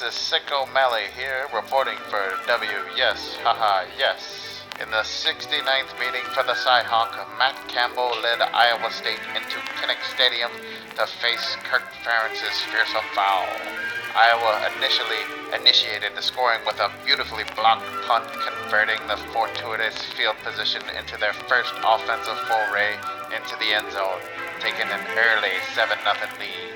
This is Sicko Malley here, reporting for Yes, haha, yes. In the 69th meeting for the Cyhawk, Matt Campbell led Iowa State into Kinnick Stadium to face Kirk Ferentz's fearsome foul. Iowa initially initiated the scoring with a beautifully blocked punt, converting the fortuitous field position into their first offensive foray into the end zone, taking an early 7-0 lead.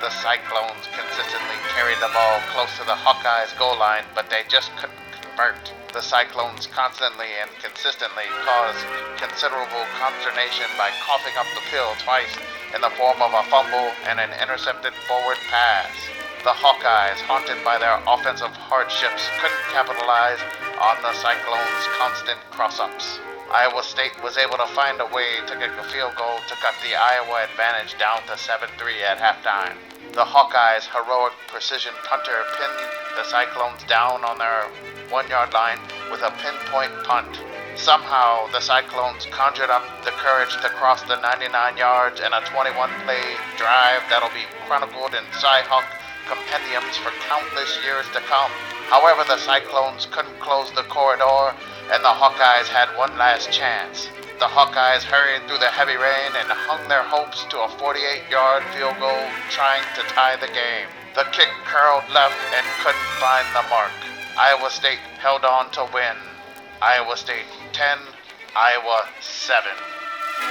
The Cyclones consistently carried the ball close to the Hawkeyes' goal line, but they just couldn't convert. The Cyclones constantly and consistently caused considerable consternation by coughing up the pill twice in the form of a fumble and an intercepted forward pass. The Hawkeyes, haunted by their offensive hardships, couldn't capitalize on the Cyclones' constant cross-ups. Iowa State was able to find a way to get a field goal to cut the Iowa advantage down to 7-3 at halftime. The Hawkeyes' heroic precision punter pinned the Cyclones down on their 1-yard line with a pinpoint punt. Somehow, the Cyclones conjured up the courage to cross the 99 yards and a 21-play drive that'll be chronicled in Cyhawk compendiums for countless years to come. However, the Cyclones couldn't close the corridor, and the Hawkeyes had one last chance. The Hawkeyes hurried through the heavy rain and hung their hopes to a 48-yard field goal, trying to tie the game. The kick curled left and couldn't find the mark. Iowa State held on to win. Iowa State 10, Iowa 7.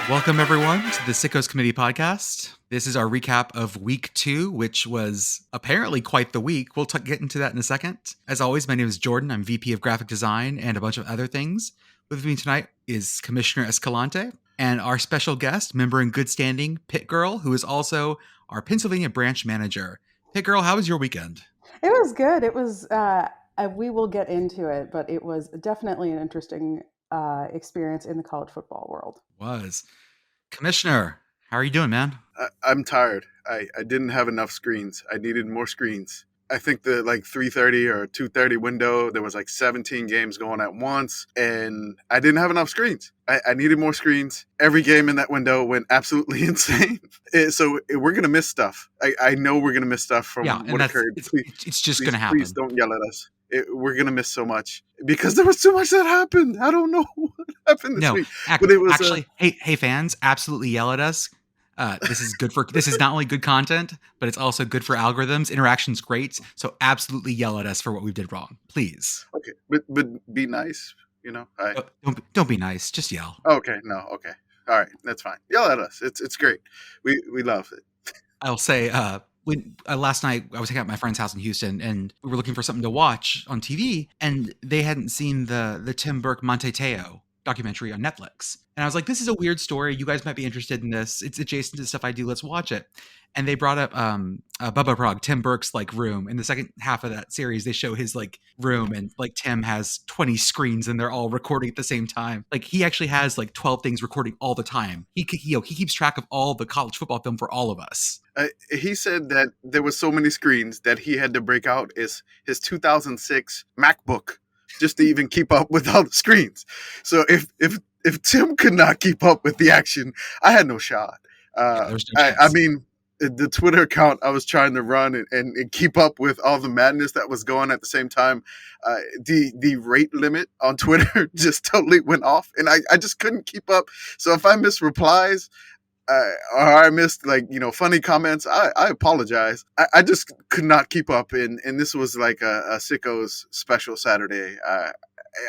Welcome, everyone, to the Sickos Committee podcast. This is our recap of week 2, which was apparently quite the week. We'll get into that in a second. As always, my name is Jordan. I'm VP of Graphic Design and a bunch of other things. With me tonight is Commissioner Escalante and our special guest, member in good standing, PittGirl, who is also our Pennsylvania branch manager. PittGirl, how was your weekend? It was good. It was, we will get into it, but it was definitely an interesting experience in the college football world. Commissioner, how are you doing, man? I'm tired. I didn't have enough screens. I needed more screens. I think the 3:30 or 2:30 window, there was 17 games going at once, and I didn't have enough screens. I needed more screens. Every game in that window went absolutely insane. So we're going to miss stuff. I know we're going to miss stuff from what occurred. It's just going to happen. Please don't yell at us. We're going to miss so much because there was so much that happened. I don't know what happened this week. But it was actually, hey fans, absolutely yell at us. This is not only good content, but it's also good for algorithms. Interaction's great. So absolutely yell at us for what we did wrong, please. Okay. But be nice, Don't be nice. Just yell. Okay. No. Okay. All right. That's fine. Yell at us. It's great. We love it. I'll say, last night I was hanging out at my friend's house in Houston, and we were looking for something to watch on TV, and they hadn't seen the Tim Burke Monte Teo documentary on Netflix. And I was like, this is a weird story. You guys might be interested in this. It's adjacent to stuff I do. Let's watch it. And they brought up Bubba Prague, Tim Burke's room. In the second half of that series, they show his room, and Tim has 20 screens and they're all recording at the same time. He actually has 12 things recording all the time. He keeps track of all the college football film for all of us. He said that there was so many screens that he had to break out his 2006 MacBook just to even keep up with all the screens. So if Tim could not keep up with the action, I had no shot. I mean, the Twitter account I was trying to run and keep up with all the madness that was going at the same time, the rate limit on Twitter just totally went off, and I just couldn't keep up. So if I missed replies, or I missed funny comments, I apologize. I just could not keep up, and this was a Sickos special Saturday.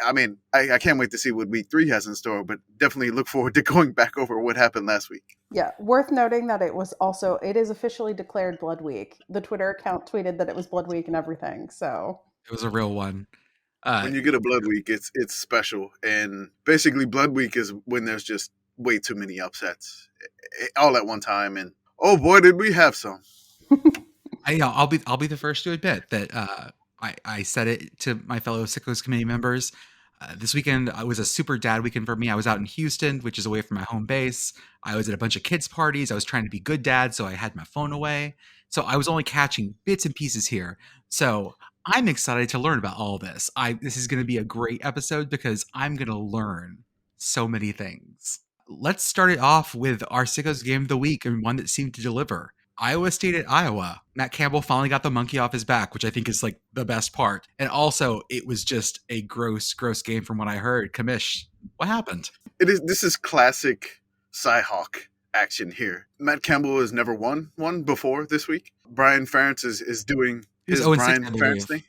I mean, I can't wait to see what week 3 has in store, but definitely look forward to going back over what happened last week. Yeah, worth noting that it is officially declared Blood Week. The Twitter account tweeted that it was Blood Week and everything, so it was a real one. When you get a Blood Week, it's special, and basically Blood Week is when there's just way too many upsets all at one time, and oh boy, did we have some. I'll be the first to admit that I said it to my fellow Sickos committee members. This weekend was a super dad weekend for me. I was out in Houston, which is away from my home base. I was at a bunch of kids' parties. I was trying to be good dad, so I had my phone away. So I was only catching bits and pieces here. So I'm excited to learn about all this. This is going to be a great episode because I'm going to learn so many things. Let's start it off with our Sickos game of the week, and one that seemed to deliver. Iowa State at Iowa. Matt Campbell finally got the monkey off his back, which I think is like the best part. And also, it was just a gross game from what I heard. Kamish, what happened? This is classic Cyhawk action here. Matt Campbell has never won one before this week. Brian Ferentz is doing He was his 0-6, Brian I Ferentz believe. thing.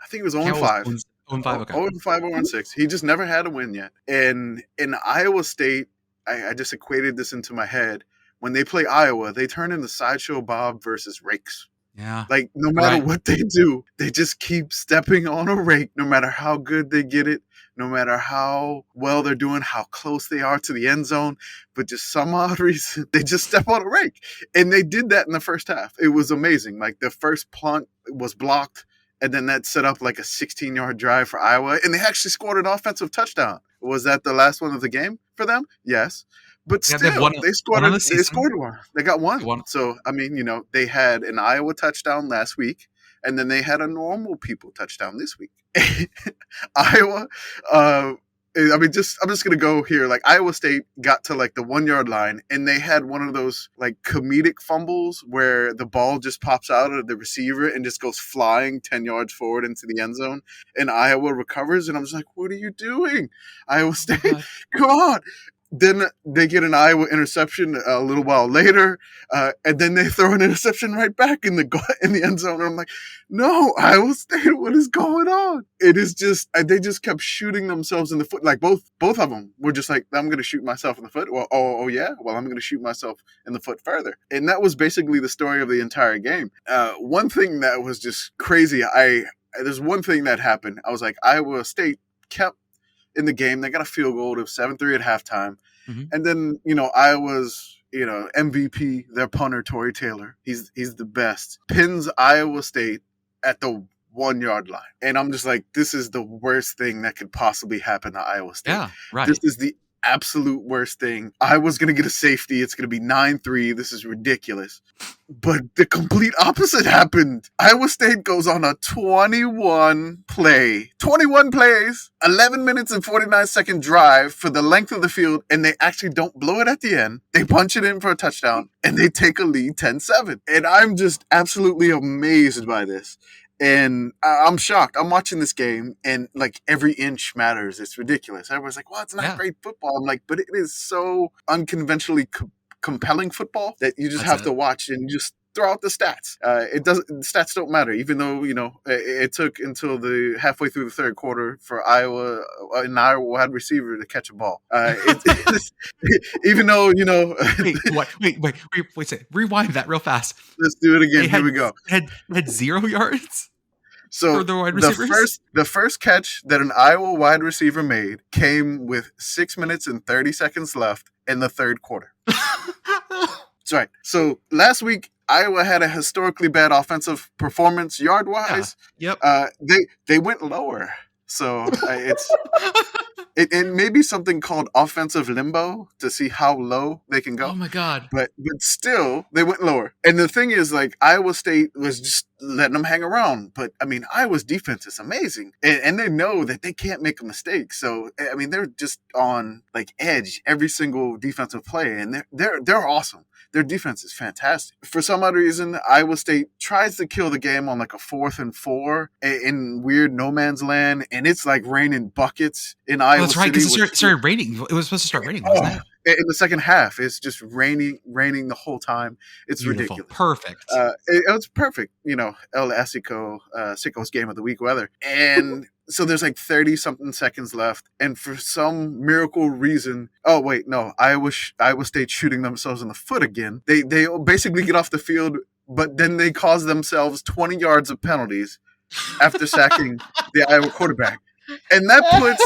I think it was 0-5. Campbell's 0-5, okay. 0-5, 0-6. He just never had a win yet. And in Iowa State, I just equated this into my head. When they play Iowa, they turn into Sideshow Bob versus Rakes. Yeah. Like, no matter what they do, they just keep stepping on a rake, no matter how good they get it, no matter how well they're doing, how close they are to the end zone. But just some odd reason, they just step on a rake. And they did that in the first half. It was amazing. Like, the first punt was blocked, and then that set up like a 16-yard drive for Iowa. And they actually scored an offensive touchdown. Was that the last one of the game for them? Yes. But Yeah, still, they scored one. They got one. One. So, I mean, they had an Iowa touchdown last week, and then they had a normal people touchdown this week. Iowa, I'm just going to go here. Like, Iowa State got to like the 1 yard line, and they had one of those like comedic fumbles where the ball just pops out of the receiver and just goes flying 10 yards forward into the end zone, and Iowa recovers. And I'm just like, what are you doing, Iowa State? Come on. Then they get an Iowa interception a little while later, and then they throw an interception right back in the end zone. And I'm like, no, Iowa State, what is going on? It is just they just kept shooting themselves in the foot. Like both of them were just like, I'm going to shoot myself in the foot. Well, oh yeah, well I'm going to shoot myself in the foot further. And that was basically the story of the entire game. One thing that was just crazy. There's one thing that happened. I was like, Iowa State kept in the game. They got a field goal of 7-3 at halftime. Mm-hmm. And then, Iowa's, MVP, their punter, Tory Taylor, he's the best, pins Iowa State at the 1 yard line. And I'm just like, this is the worst thing that could possibly happen to Iowa State. Yeah, right. This is the absolute worst thing. Iowa's going to get a safety. It's going to be 9-3. This is ridiculous. But the complete opposite happened. Iowa State goes on a 21 plays, 11 minutes and 49-second drive for the length of the field, and they actually don't blow it at the end. They punch it in for a touchdown, and they take a lead 10-7. And I'm just absolutely amazed by this. And I'm shocked. I'm watching this game, and like every inch matters. It's ridiculous. Everyone's like, well, it's not great football. I'm like, but it is so unconventionally compelling football that you just have to watch and just throw out the stats. The stats don't matter, even though, it took until the halfway through the third quarter for an Iowa wide receiver to catch a ball. Even though, Wait, rewind that real fast. Let's do it again. Here we go. Had 0 yards? So for the wide receivers? The first catch that an Iowa wide receiver made came with 6 minutes and 30 seconds left in the third quarter. That's right. So last week, Iowa had a historically bad offensive performance yard-wise. Yeah. Yep. They went lower. So it may be something called offensive limbo to see how low they can go. Oh my God. But still, they went lower. And the thing is, like, Iowa State was just letting them hang around. But I mean, Iowa's defense is amazing. And they know that they can't make a mistake. So I mean, they're just on like edge every single defensive play. And they're awesome. Their defense is fantastic. For some odd reason, Iowa State tries to kill the game on like a 4th and 4 in weird no man's land, and it's like raining buckets in Iowa City. That's right, because it started raining. It was supposed to start raining, wasn't it? In the second half, it's just raining the whole time. It's beautiful. Ridiculous. Perfect. It was perfect. El Sickos game of the week weather. And so there's like 30-something seconds left. And for some miracle reason, Iowa State shooting themselves in the foot again. They basically get off the field, but then they cause themselves 20 yards of penalties after sacking the Iowa quarterback. And that puts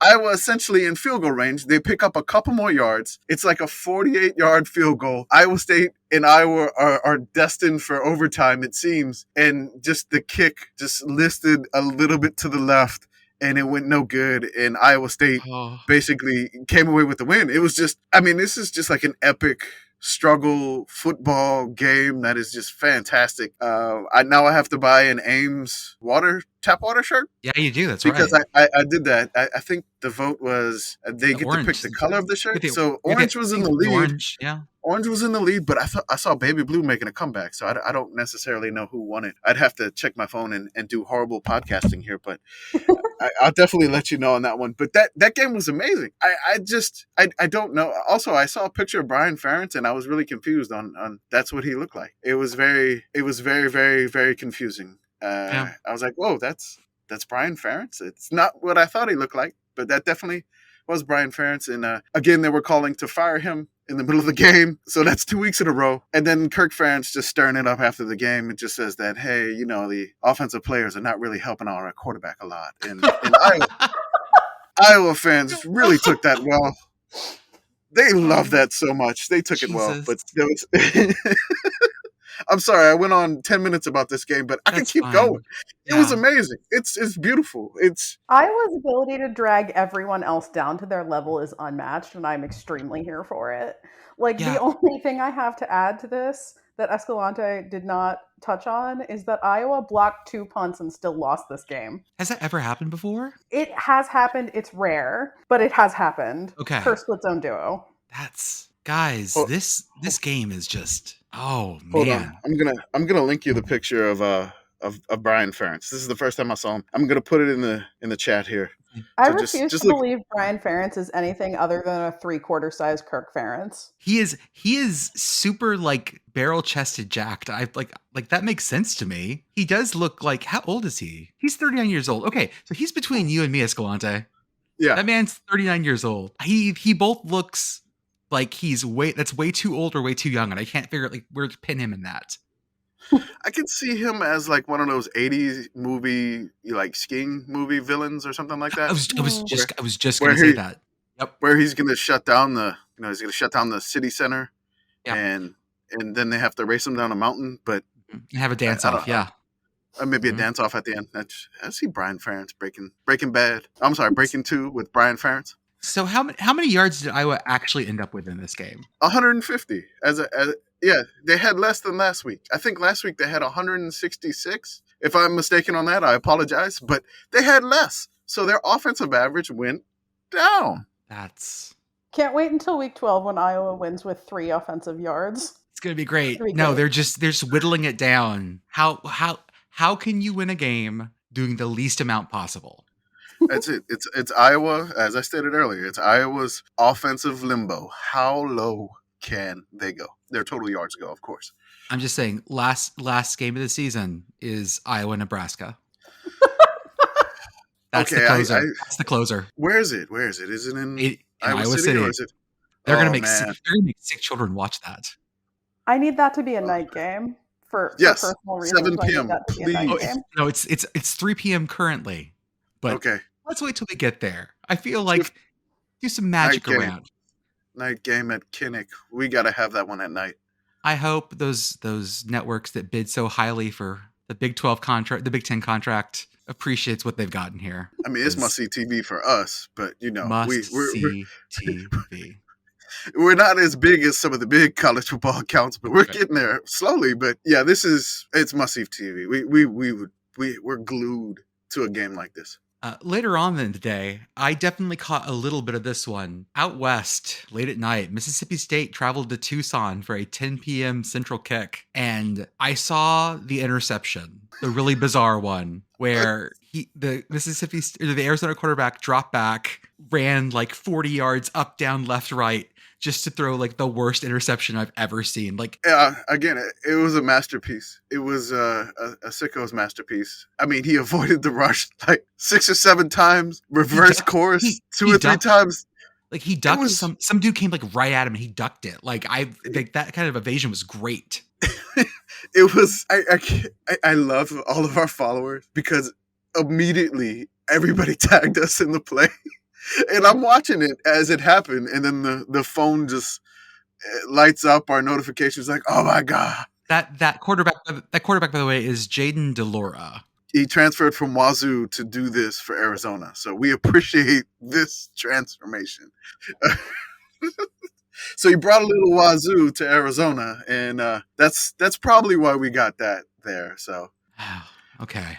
Iowa essentially in field goal range. They pick up a couple more yards. It's like a 48-yard field goal. Iowa State and Iowa are destined for overtime, it seems. And just the kick just listed a little bit to the left, and it went no good. And Iowa State basically came away with the win. It was just, this is just like an epic struggle football game that is just fantastic. I have to buy an Ames water tap water shirt? Yeah, you do. That's Because right. I did that. I think the vote was they The get to pick orange. the color of the You get shirt. the, So you get orange was in the the lead. orange. Yeah. Orange was in the lead, but I saw Baby Blue making a comeback. So I don't necessarily know who won it. I'd have to check my phone and do horrible podcasting here, but I'll definitely let you know on that one. But that game was amazing. I don't know. Also, I saw a picture of Brian Ferentz and I was really confused on that's what he looked like. It was very, very, very confusing. Yeah. I was like, whoa, that's Brian Ferentz. It's not what I thought he looked like, but that definitely was Brian Ferentz. And again, they were calling to fire him in the middle of the game. So that's 2 weeks in a row. And then Kirk Ferentz just stirring it up after the game. It just says that, hey, the offensive players are not really helping our quarterback a lot. And Iowa fans really took that well. They love that so much. They took it well. But there was I'm sorry, I went on 10 minutes about this game, but I can keep going. It was amazing. It's beautiful. Iowa's ability to drag everyone else down to their level is unmatched, and I'm extremely here for it. Like, the only thing I have to add to this that Escalante did not touch on is that Iowa blocked 2 punts and still lost this game. Has that ever happened before? It has happened. It's rare, but it has happened. Okay. Per split zone duo. Guys, this game is just man. Hold on. I'm gonna link you the picture of Brian Ferentz. This is the first time I saw him. I'm gonna put it in the chat here. I refuse to believe Brian Ferentz is anything other than a 3/4 size Kirk Ferentz. He is super like barrel chested jacked. I like that makes sense to me. He does look like, how old is he? He's 39 years old. Okay, so he's between you and me, Escalante. Yeah. That man's 39 years old. He both looks like he's that's way too old or way too young, and I can't figure out like where to pin him in that. I could see him as like one of those 80s movie, like skiing movie villains or something like that. I was just gonna say that. Yep. Where he's gonna shut down the city center, yeah. and then they have to race him down a mountain, but have a dance off, yeah. Maybe a dance off at the end. I see Brian Ferentz Breaking Bad. I'm sorry, Breaking 2 with Brian Ferentz. So how many yards did Iowa actually end up with in this game? 150. Yeah, they had less than last week. I think last week they had 166. If I'm mistaken on that, I apologize, but they had less. So their offensive average went down. Can't wait until week 12 when Iowa wins with 3 offensive yards. It's going to be great. No, they're just whittling it down. How can you win a game doing the least amount possible? That's it. It's Iowa, as I stated earlier. It's Iowa's offensive limbo. How low can they go? Their total yards go, of course. I'm just saying, last game of the season is Iowa-Nebraska. That's the closer. That's the closer. Where is it? Is it in Iowa City? Or is it... They're gonna make sick children watch that. I need that to be a night game for personal reasons. 7 p.m. Please. It's 3 p.m. currently. But okay, let's wait till we get there. I feel like do some magic around. Night game at Kinnick. We got to have that one at night. I hope those networks that bid so highly for the Big 12 contract, the Big 10 contract, appreciates what they've gotten here. I mean, it's must-see TV for us, but we're TV. We're not as big as some of the big college football accounts, but we're getting there slowly. But yeah, it's must-see TV. We're glued to a game like this. Later on in the day, I definitely caught a little bit of this one. Out west, late at night, Mississippi State traveled to Tucson for a 10 p.m. Central kick, and I saw the interception, the really bizarre one, where the Arizona quarterback dropped back, ran like 40 yards up, down, left, right, just to throw like the worst interception I've ever seen. Like, again, it was a masterpiece. It was a Sickos masterpiece. I mean, he avoided the rush like 6 or 7 times, reverse course 2 or 3 times. Like he ducked some dude came like right at him and he ducked it. Like that kind of evasion was great. It was. I love all of our followers because immediately everybody tagged us in the play. And I'm watching it as it happened, and then the phone just lights up our notifications like, oh my God. That quarterback, by the way, is Jaden DeLora. He transferred from Wazoo to do this for Arizona. So we appreciate this transformation. So he brought a little Wazoo to Arizona, and that's probably why we got that there. So okay.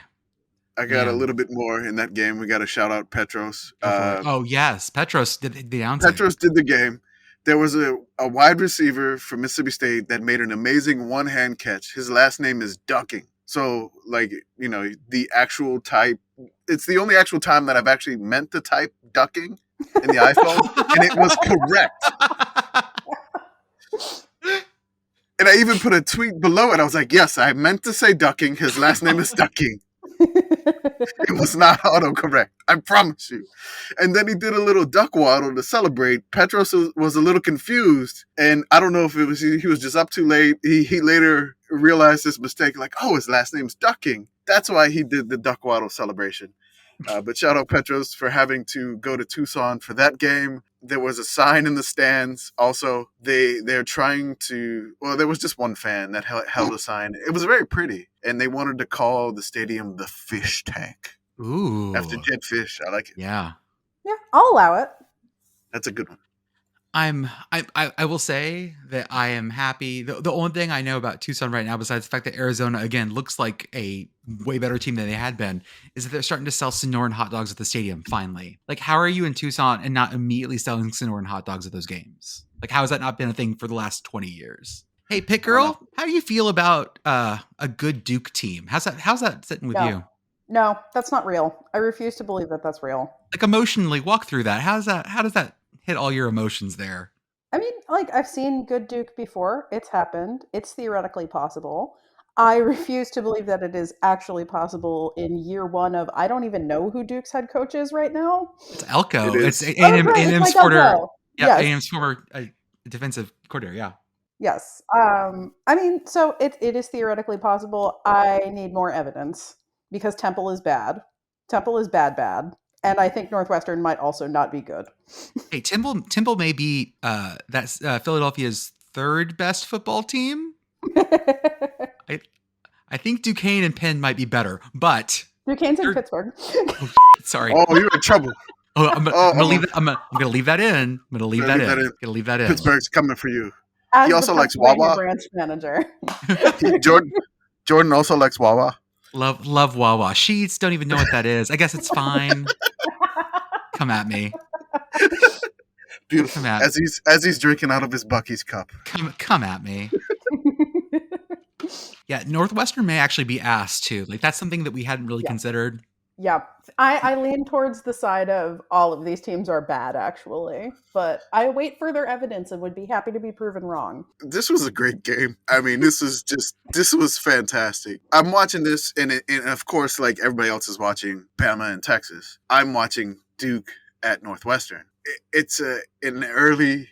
I got a Man, little bit more in that game. We got to shout out Petros. go for it. Oh yes, Petros did the announcing. Petros did the game. There was a wide receiver from Mississippi State that made an amazing one-hand catch. His last name is Ducking. So, like, you know, the actual type, it's the only actual time that I've actually meant to type ducking in the iPhone, and it was correct. And I even put a tweet below it. I was like, yes, I meant to say ducking. His last name is Ducking. It was not autocorrect. I promise you. And then he did a little duck waddle to celebrate. Petros was a little confused. And I don't know if it was he was just up too late. He later realized his mistake. Like, oh, his last name's Ducking. That's why he did the duck waddle celebration. But shout out Petros for having to go to Tucson for that game. There was a sign in the stands. Also, they're trying to. Well, there was just one fan that held a sign. It was very pretty, and they wanted to call the stadium the Fish Tank. Ooh, After dead fish, I like it. yeah. Yeah, I'll allow it. That's a good one. I will say that I am happy. The only thing I know about Tucson right now, besides the fact that Arizona again looks like a way better team than they had been, is that they're starting to sell Sonoran hot dogs at the stadium. Finally, like, how are you in Tucson and not immediately selling Sonoran hot dogs at those games? Like, how has that not been a thing for the last 20 years? Hey, PittGirl, how do you feel about a good Duke team? How's that sitting with you? No, that's not real. I refuse to believe that that's real. Like, emotionally, walk through that. How does that hit all your emotions there? I mean, like, I've seen good Duke before. It's happened. It's theoretically possible. I refuse to believe that it is actually possible in year one of, I don't even know who Duke's head coach is right now. It's Elko. It It's is. A&M's quarter. Yeah, Yes. A&M's former defensive coordinator. Yeah. Yes. I mean, so it is theoretically possible. I need more evidence because Temple is bad. Temple is bad. And I think Northwestern might also not be good. Hey, Temple may be that's Philadelphia's third best football team. I think Duquesne and Penn might be better, but Duquesne's in Pittsburgh. Sorry. Oh, you're in trouble. Oh, I'm gonna leave that. I'm gonna leave that in. I'm gonna leave that in. Gonna leave that in. Pittsburgh's coming for you. As He also the likes Pennsylvania Wawa. branch manager. Jordan also likes Wawa. Love Wawa. Sheets don't even know what that is. I guess it's fine. Come at me. Beautiful. As he's drinking out of his Bucky's cup. Come at me. Yeah, Northwestern may actually be asked too. Like, that's something that we hadn't really considered. Yeah, I lean towards the side of all of these teams are bad, actually. But I await further evidence and would be happy to be proven wrong. This was a great game. I mean, this was fantastic. I'm watching this, and of course, like everybody else is watching Bama and Texas. I'm watching Duke at Northwestern. It's an early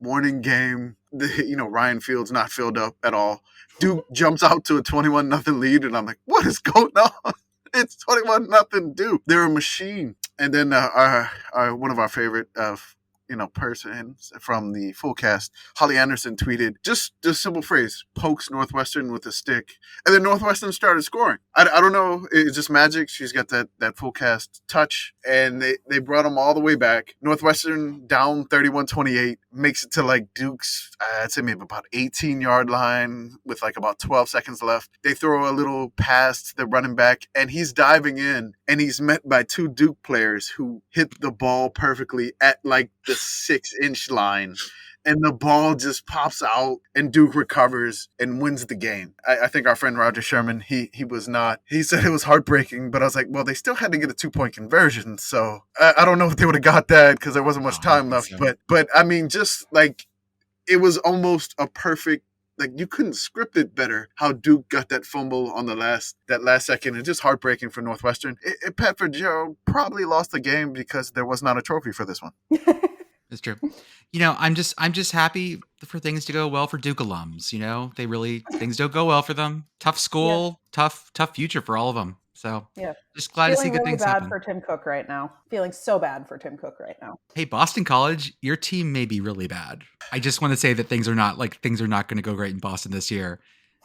morning game. Ryan Field's not filled up at all. Duke jumps out to a 21-0 lead, and I'm like, what is going on? It's 21-0 Duke. They're a machine. And then one of our favorite persons from the full cast, Holly Anderson, tweeted just a simple phrase: pokes Northwestern with a stick, and then Northwestern started scoring. I don't know, it's just magic. She's got that full cast touch, and they brought them all the way back. Northwestern down 31-28, makes it to like Duke's I'd say maybe about 18-yard line with like about 12 seconds left. They throw a little pass to the running back, and he's diving in, and he's met by two Duke players who hit the ball perfectly at like the 6-inch line, and the ball just pops out, and Duke recovers and wins the game. I think our friend Roger Sherman, he said it was heartbreaking, but I was like, well, they still had to get a 2-point conversion, so I don't know if they would have got that because there wasn't much time left. So. But I mean, just like, it was almost a perfect, like, you couldn't script it better how Duke got that fumble on that last second. It's just heartbreaking for Northwestern. Pat Fitzgerald probably lost the game because there was not a trophy for this one. It's true. I'm just happy for things to go well for Duke alums. Things don't go well for them. Tough school, tough future for all of them. So just glad to see good things happen. Feeling really bad for Tim Cook right now. Feeling so bad for Tim Cook right now. Hey, Boston College, your team may be really bad. I just want to say that things are not going to go great in Boston this year,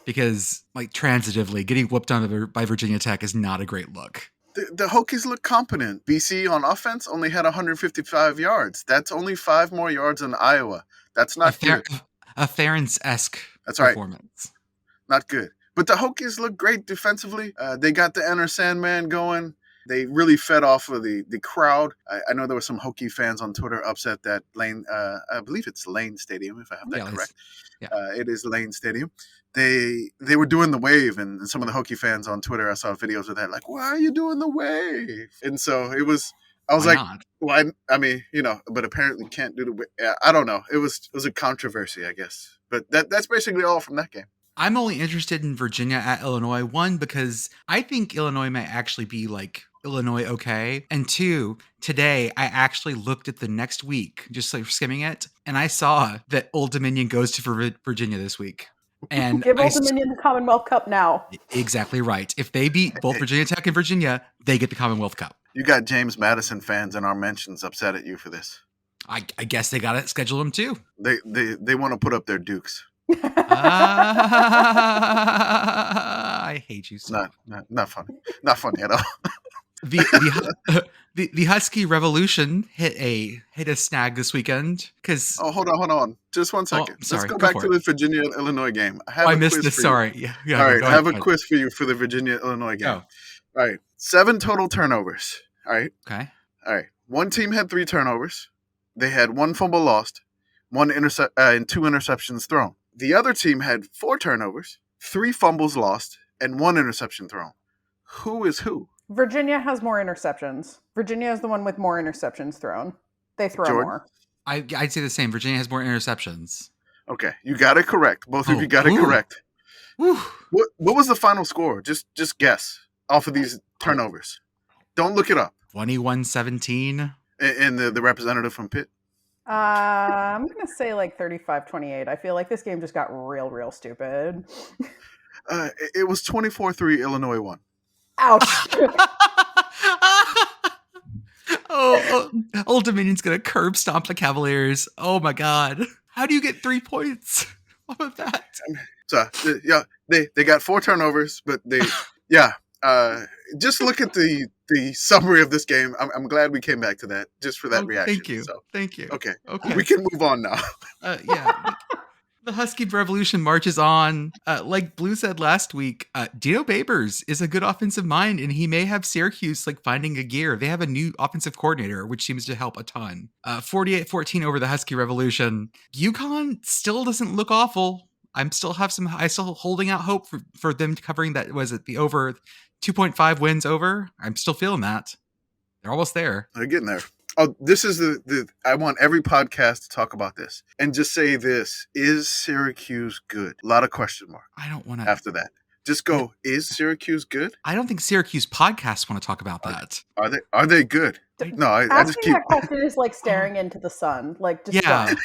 because like transitively getting whooped on by Virginia Tech is not a great look. The Hokies look competent. BC on offense only had 155 yards. That's only 5 more yards than Iowa. That's not good. A Ferentz-esque That's right. performance. Not good. But the Hokies look great defensively. They got the Enter Sandman going. They really fed off of the crowd. I know there were some Hokie fans on Twitter upset that Lane, I believe it's Lane Stadium, if I have that correct. Yeah. It is Lane Stadium. They were doing the wave, and some of the Hokie fans on Twitter, I saw videos of that, like, why are you doing the wave? And so it was, I was Why like, not? well, I mean, but apparently can't do the wave. I don't know. It was a controversy, I guess. But that's basically all from that game. I'm only interested in Virginia at Illinois. One, because I think Illinois might actually be like Illinois okay. And two, today I actually looked at the next week, just like skimming it, and I saw that Old Dominion goes to Virginia this week. And give Old Dominion the Commonwealth Cup now. Exactly right. If they beat both Virginia Tech and Virginia, they get the Commonwealth Cup. You got James Madison fans in our mentions upset at you for this. I guess they got to schedule them too. They want to put up their Dukes. I hate you so. Not funny. Not funny at all. The Husky Revolution hit a snag this weekend because. Oh, hold on. Just 1 second. Sorry, Let's go back to the Virginia Illinois game. I missed this. Sorry. Yeah. All right. I have a quiz for you for the Virginia Illinois game. Oh. All right. 7 total turnovers. All right. Okay. All right. One team had 3 turnovers. They had 1 fumble lost, and 2 interceptions thrown. The other team had 4 turnovers, 3 fumbles lost, and 1 interception thrown. Who is who? Virginia has more interceptions. Virginia is the one with more interceptions thrown. They throw Jordan? more. I'd say the same. Virginia has more interceptions. Okay, you got it correct. Both of you got it correct. Woo. What was the final score? Just guess off of these turnovers. Don't look it up. 21-17. And the representative from Pitt? I'm going to say like 35-28. I feel like this game just got real stupid. It was 24-3. Illinois won. Ouch. Old Dominion's going to curb stomp the Cavaliers. Oh my God. How do you get 3 points off of that? So, they got 4 turnovers, but just look at the summary of this game. I'm glad we came back to that just for that reaction. Thank you. So, thank you. Okay. Okay. We can move on now. Yeah. The Husky Revolution marches on. Like Blue said last week, Dino Babers is a good offensive mind, and he may have Syracuse like finding a gear. They have a new offensive coordinator, which seems to help a ton. 48-14 over the Husky Revolution. UConn still doesn't look awful. I still holding out hope for them covering that. Was it the over 2.5 wins over? I'm still feeling that. They're almost there. They're getting there. Oh, this is I want every podcast to talk about this and just say this. Is Syracuse good? A lot of question mark. I don't want to. After that. Just go, is Syracuse good? I don't think Syracuse podcasts want to talk about that. Are they good? No, I just keep... that question is like staring into the sun. Like, just don't.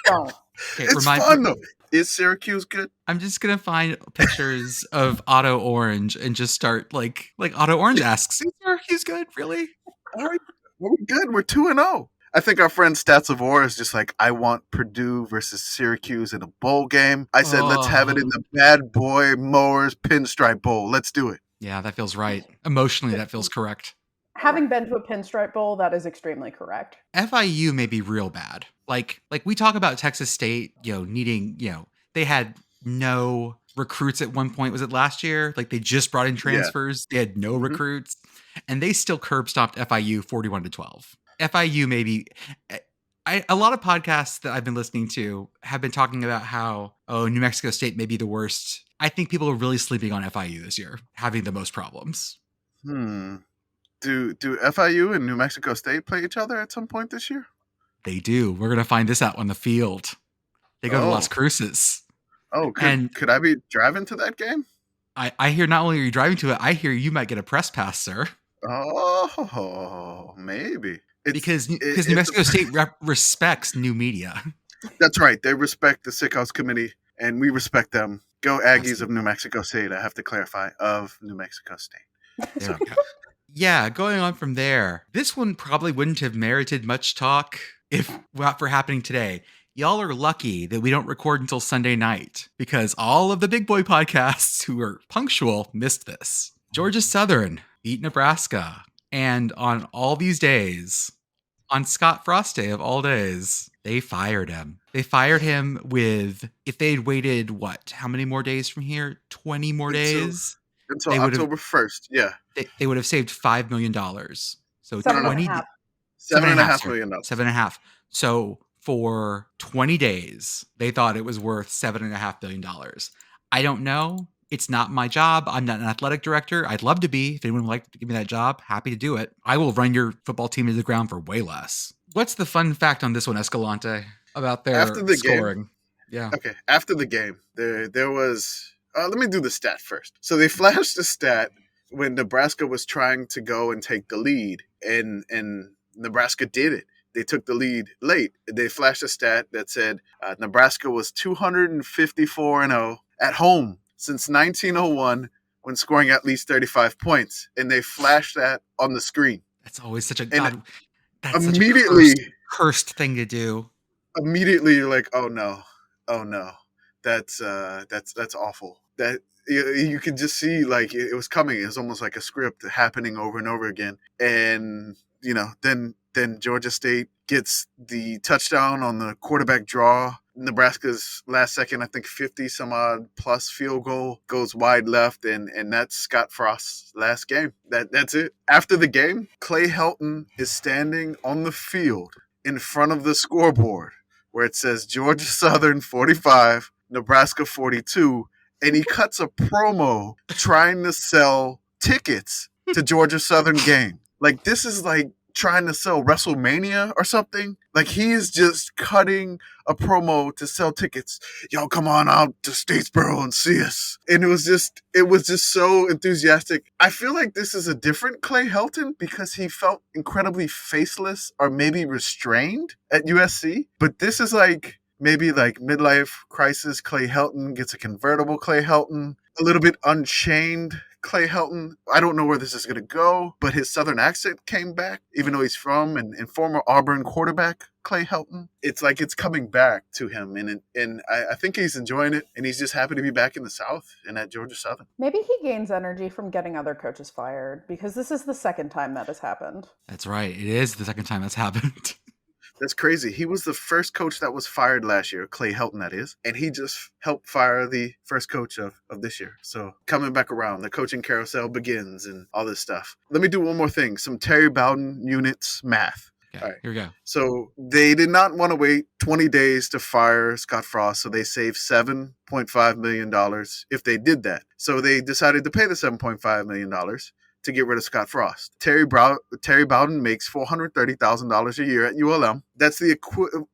Okay, it's fun though. Is Syracuse good? I'm just gonna find pictures of Otto Orange and just start like Otto Orange asks, "Is Syracuse good? Really? We're good. We're 2-0. I think our friend Stats of War is just like, I want Purdue versus Syracuse in a bowl game. I said, let's have it in the Bad Boy Mowers Pinstripe Bowl. Let's do it. Yeah, that feels right. Emotionally, that feels correct. Having been to a Pinstripe Bowl, that is extremely correct. FIU may be real bad. Like we talk about Texas State, needing, they had no recruits at one point. Was it last year? Like they just brought in transfers. Yeah. They had no recruits, and they still curb stomped FIU 41-12. FIU maybe. A lot of podcasts that I've been listening to have been talking about how New Mexico State may be the worst. I think people are really sleeping on FIU this year, having the most problems. Do FIU and New Mexico State play each other at some point this year? They do. We're gonna find this out on the field. They go to Las Cruces. Oh, could I be driving to that game? I hear not only are you driving to it, I hear you might get a press pass, sir. Oh, maybe. Because New Mexico State respects new media. That's right. They respect the Sickos committee, and we respect them. Go Aggies of New Mexico State. I have to clarify, of New Mexico State. There we go. Yeah, going on from there. This one probably wouldn't have merited much talk if not for happening today. Y'all are lucky that we don't record until Sunday night because all of the big boy podcasts who are punctual missed this. Georgia Southern beat Nebraska. And on all these days, On Scott Frost Day of all days, they fired him. They fired him with, if they'd waited, how many more days from here? 20 more days? Until They would have October 1st. Yeah. they would have saved $5 million. So Seven and a 20 half. $7.5 sorry. million. 7.5. So for 20 days, they thought it was worth $7.5 billion. I don't know. It's not my job. I'm not an athletic director. I'd love to be. If anyone would like to give me that job, happy to do it. I will run your football team to the ground for way less. What's the fun fact on this one, Escalante, about their After the scoring? game, Yeah. Okay. After the game, there was. Let me do the stat first. So they flashed the stat when Nebraska was trying to go and take the lead, and Nebraska did it. They took the lead late. They flashed a stat that said Nebraska was 254-0 at home since 1901 when scoring at least 35 points. And they flashed that on the screen. That's always such a And that's immediately such a cursed thing to do. Immediately you're like, oh no, that's awful. That you could just see like it was coming. It was almost like a script happening over and over again. And then Georgia State gets the touchdown on the quarterback draw. Nebraska's last second, I think 50 some odd plus field goal goes wide left, and that's Scott Frost's last game. That's it. After the game, Clay Helton is standing on the field in front of the scoreboard where it says Georgia Southern 45, Nebraska 42, and he cuts a promo trying to sell tickets to Georgia Southern game. Like, this is like trying to sell WrestleMania or something. Like, he is just cutting a promo to sell tickets. Yo, come on out to Statesboro and see us. And it was just so enthusiastic. I feel like this is a different Clay Helton because he felt incredibly faceless or maybe restrained at USC. But this is like maybe like midlife crisis Clay Helton gets a convertible Clay Helton, a little bit unchained Clay Helton. I don't know where this is going to go, but his Southern accent came back, even though he's from and former Auburn quarterback Clay Helton. It's like it's coming back to him, and I think he's enjoying it, and he's just happy to be back in the South and at Georgia Southern. Maybe he gains energy from getting other coaches fired, because this is the second time that has happened. That's right. It is the second time that's happened. That's crazy. He was the first coach that was fired last year, Clay Helton, that is. And he just helped fire the first coach of this year. So coming back around, the coaching carousel begins and all this stuff. Let me do one more thing. Some Terry Bowden units math. Okay, all right. Here we go. So they did not want to wait 20 days to fire Scott Frost. So they saved $7.5 million if they did that. So they decided to pay the $7.5 million to get rid of Scott Frost. Terry Bowden makes $430,000 a year at ULM. That's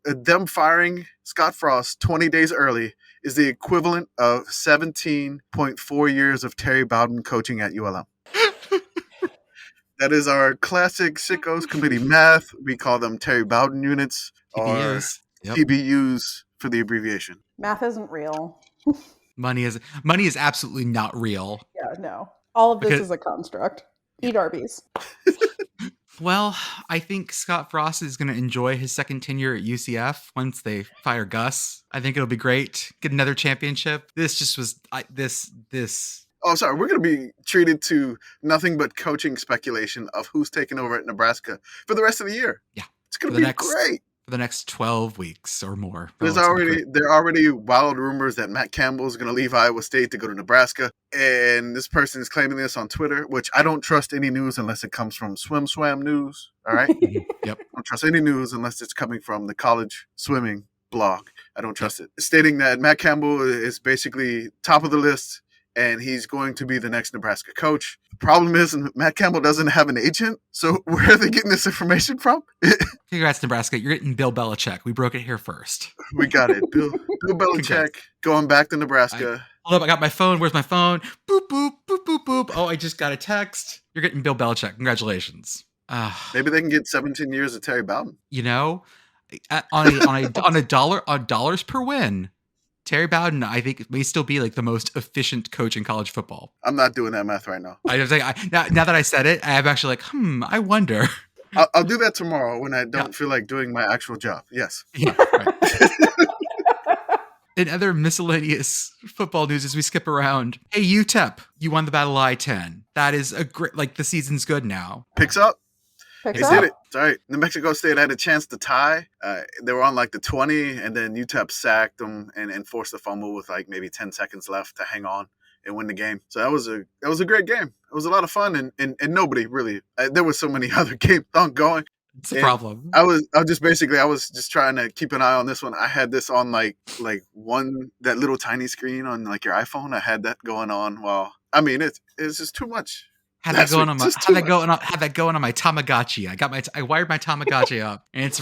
them firing Scott Frost 20 days early is the equivalent of 17.4 years of Terry Bowden coaching at ULM. That is our classic Sickos committee math. We call them Terry Bowden units or TBUs for the abbreviation. Math isn't real. Money is absolutely not real. Yeah, no. All of this is a construct. Eat Arby's. Well, I think Scott Frost is going to enjoy his second tenure at UCF once they fire Gus. I think it'll be great. Get another championship. This just was this. Oh, sorry. We're going to be treated to nothing but coaching speculation of who's taking over at Nebraska for the rest of the year. Yeah. It's going to be great. For the next 12 weeks or more. There are already wild rumors that Matt Campbell is going to leave Iowa State to go to Nebraska. And this person is claiming this on Twitter, which I don't trust any news unless it comes from Swam News. All right. Yep. I don't trust any news unless it's coming from the college swimming blog. I don't trust it. Stating that Matt Campbell is basically top of the list and he's going to be the next Nebraska coach. The problem is Matt Campbell doesn't have an agent. So where are they getting this information from? Congrats, Nebraska. You're getting Bill Belichick. We broke it here first. We got it. Bill Belichick going back to Nebraska. Hold up. I got my phone. Where's my phone? Boop, boop, boop, boop, boop. Oh, I just got a text. You're getting Bill Belichick. Congratulations. Maybe they can get 17 years of Terry Bowden. You know, on dollars per win, Terry Bowden, I think, may still be like the most efficient coach in college football. I'm not doing that math right now. I was like, now that I said it, I'm actually like, I wonder. I'll do that tomorrow when I don't feel like doing my actual job. Yes. Yeah, right. In other miscellaneous football news as we skip around, hey, UTEP, you won the Battle I-10. That is a great, the season's good now. Picks up. They did it. That's right. New Mexico State had a chance to tie. They were on like the 20, and then UTEP sacked them and forced a fumble with like maybe 10 seconds left to hang on and win the game. So that was a great game. It was a lot of fun, and nobody really. There were so many other games ongoing. It's a problem. I was just trying to keep an eye on this one. I had this on like that little tiny screen on like your iPhone. I had that going on while. I mean, it's just too much. Had that going on my Tamagotchi. I wired my Tamagotchi up, and it's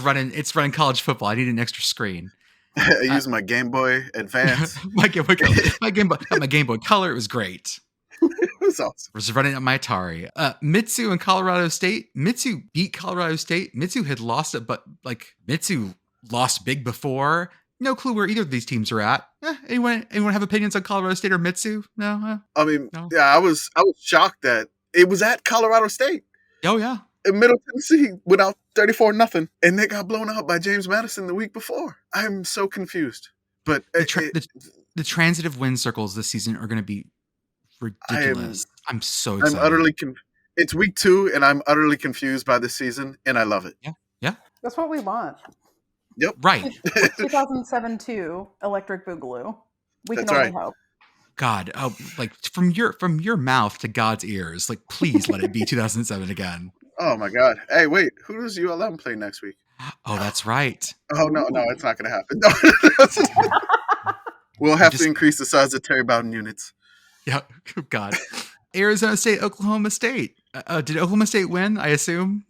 running college football. I need an extra screen. I used my Game Boy Advance. my Game Boy Color. It was great. It was awesome. I was running on my Atari. Mitsu and Colorado State. Mitsu beat Colorado State. Mitsu had lost it, but like Mitsu lost big before. No clue where either of these teams are at. Anyone have opinions on Colorado State or Mitsu? No. I mean, no? Yeah, I was shocked that it was at Colorado State. Oh yeah. In Middle Tennessee, went out 34-0, and they got blown out by James Madison the week before. I'm so confused. But the transitive win circles this season are going to be ridiculous. I'm so excited. I'm utterly It's week 2, and I'm utterly confused by this season, and I love it. Yeah. That's what we want. Yep. Right. 2007-2 Electric Boogaloo. We That's can only right. hope. God, like from your mouth to God's ears, like please let it be 2007 again. Oh my God! Hey, wait, who does ULM play next week? Oh, that's right. Oh no, it's not going to happen. We'll have to increase the size of Terry Bowden units. Yeah. Oh, God. Arizona State, Oklahoma State. Did Oklahoma State win? I assume.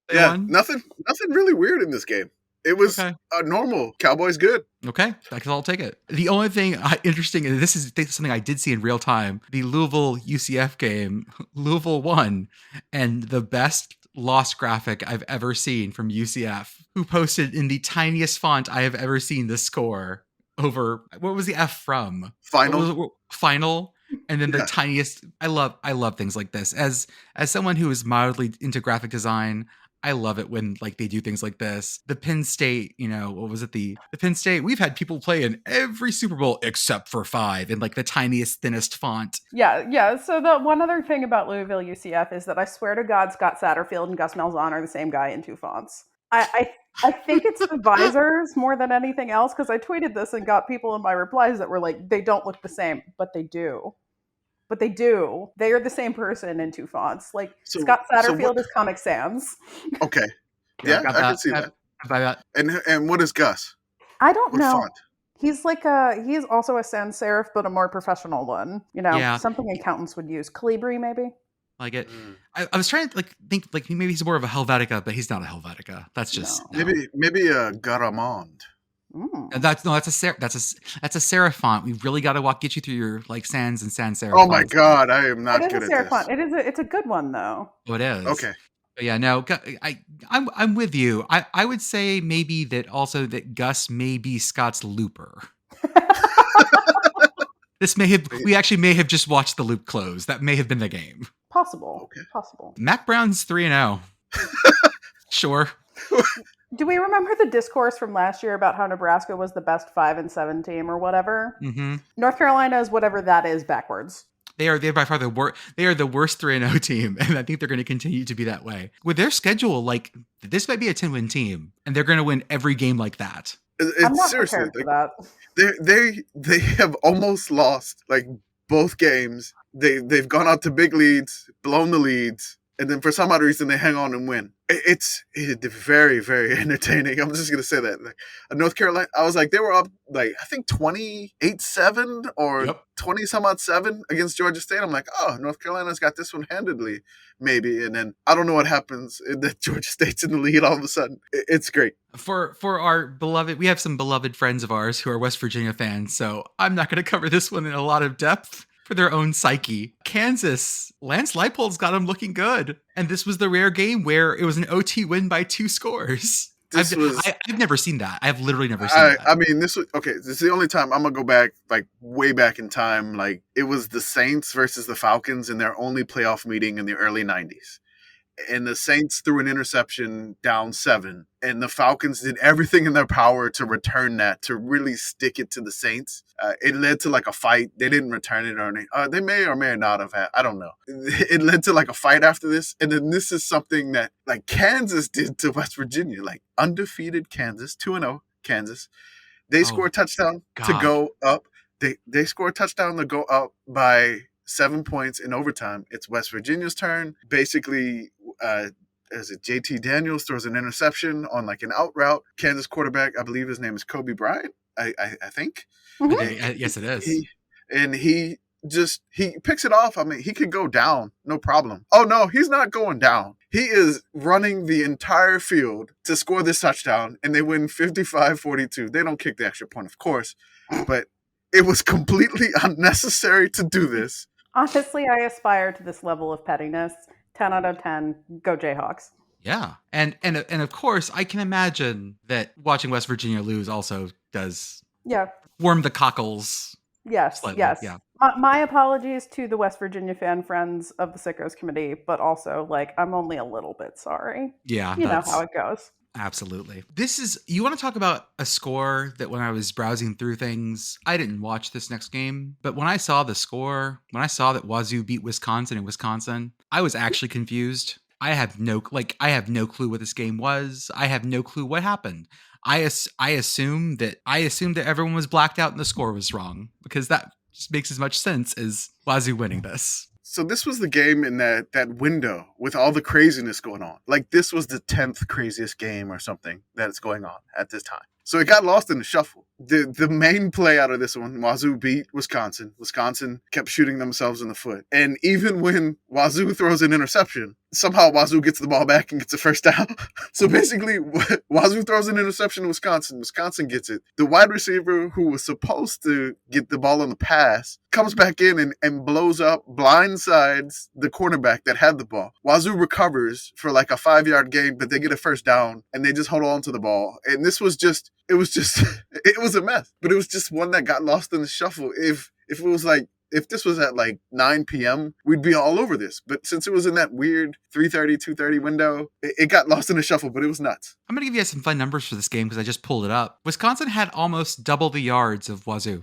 They won? Nothing really weird in this game. It was normal. Cowboys good. Okay, I'll take it. The only thing interesting, and this is something I did see in real time, the Louisville UCF game, Louisville won, and the best loss graphic I've ever seen from UCF, who posted in the tiniest font I have ever seen the score over, what was the F from? Final. And then the tiniest, I love things like this. As someone who is mildly into graphic design, I love it when like they do things like this. The Penn State, what was it? The Penn State, we've had people play in every Super Bowl except for 5 in like the tiniest, thinnest font. Yeah. So the one other thing about Louisville UCF is that I swear to God, Scott Satterfield and Gus Malzahn are the same guy in 2 fonts. I think it's the visors more than anything else, because I tweeted this and got people in my replies that were like, they don't look the same, but they do. They are the same person in 2 fonts. Like Scott Satterfield is Comic Sans. Okay. Yeah, I can see that. And what is Gus? I don't know. Font? He's like he's also a sans serif, but a more professional one. Something accountants would use. Calibri, maybe. Like it. I was trying to think maybe he's more of a Helvetica, but he's not a Helvetica. That's just maybe a Garamond. That's a serif font. We really got to get you through your like sans and sans serif. Oh my God, I am not good at this. Font. It's a good one though. Oh, it is. Okay. But yeah, no, I'm with you. I would say maybe that Gus may be Scott's looper. We actually may have just watched the loop close. That may have been the game. Possible. Okay. Possible. Mac Brown's 3-0. Sure. Do we remember the discourse from last year about how Nebraska was the best 5-7 team or whatever? Mm-hmm. North Carolina is whatever that is backwards. They're by far the worst. They are the worst 3-0 team, and I think they're going to continue to be that way. With their schedule, like this might be a 10-win team, and they're going to win every game like that. I'm not prepared for that. They have almost lost like both games. They've gone out to big leads, blown the leads, and then for some odd reason they hang on and win. It's very, very entertaining. I'm just gonna say that. Like, North Carolina, I was like, they were up like I think 28-7 or 20 some odd 7 against Georgia State. I'm like, oh, North Carolina's got this one handedly, maybe. And then I don't know what happens that Georgia State's in the lead all of a sudden. It's great. For our beloved, we have some beloved friends of ours who are West Virginia fans, so I'm not going to cover this one in a lot of depth. For their own psyche. Kansas, Lance Leipold's got them looking good. And this was the rare game where it was an OT win by 2 scores. I've never seen that. I've literally never seen that. I mean, this is the only time I'm going to go back, like way back in time. Like it was the Saints versus the Falcons in their only playoff meeting in the early 90s. and the Saints threw an interception down 7, and the Falcons did everything in their power to return that, to really stick it to the Saints. It led to like a fight. They didn't return it, or they may or may not have had. I don't know. It led to like a fight after this, and then this is something that like Kansas did to West Virginia, like undefeated Kansas, 2-0 Kansas. They score a touchdown to go up. They score a touchdown to go up by 7 points in overtime. It's West Virginia's turn. Basically, as it JT Daniels throws an interception on like an out route. Kansas quarterback, I believe his name is Kobe Bryant. I think. Mm-hmm. Yes, it is. He picks it off. I mean, he could go down, no problem. Oh no, he's not going down. He is running the entire field to score this touchdown, and they win 55-42. They don't kick the extra point, of course, but it was completely unnecessary to do this. Honestly, I aspire to this level of pettiness. 10 out of 10, go Jayhawks. Yeah. And of course, I can imagine that watching West Virginia lose also does warm the cockles. Yes, slightly. yes. Yeah. My apologies to the West Virginia fan friends of the Sickos committee, but also, like, I'm only a little bit sorry. Yeah. You know how it goes. Absolutely. You want to talk about a score that when I was browsing through things, I didn't watch this next game, but when I saw the score, when I saw that Wazoo beat Wisconsin in Wisconsin, I was actually confused. I have no clue what this game was. I have no clue what happened. I assumed that everyone was blacked out and the score was wrong, because that just makes as much sense as Wazoo winning this. So this was the game in that window with all the craziness going on. Like, this was the 10th craziest game or something that's going on at this time. So it got lost in the shuffle. The main play out of this one, Wazoo beat Wisconsin. Wisconsin kept shooting themselves in the foot. And even when Wazoo throws an interception, somehow Wazoo gets the ball back and gets a first down. So basically, Wazoo throws an interception to Wisconsin. Wisconsin gets it. The wide receiver who was supposed to get the ball on the pass comes back in and blows up, blindsides the cornerback that had the ball. Wazoo recovers for like a 5-yard gain, but they get a first down and they just hold on to the ball. And this was just, it was a mess, but it was just one that got lost in the shuffle. If this was at like 9 p.m., we'd be all over this. But since it was in that weird 3:30, 2:30 window, it got lost in the shuffle, but it was nuts. I'm going to give you some fun numbers for this game because I just pulled it up. Wisconsin had almost double the yards of Wazoo.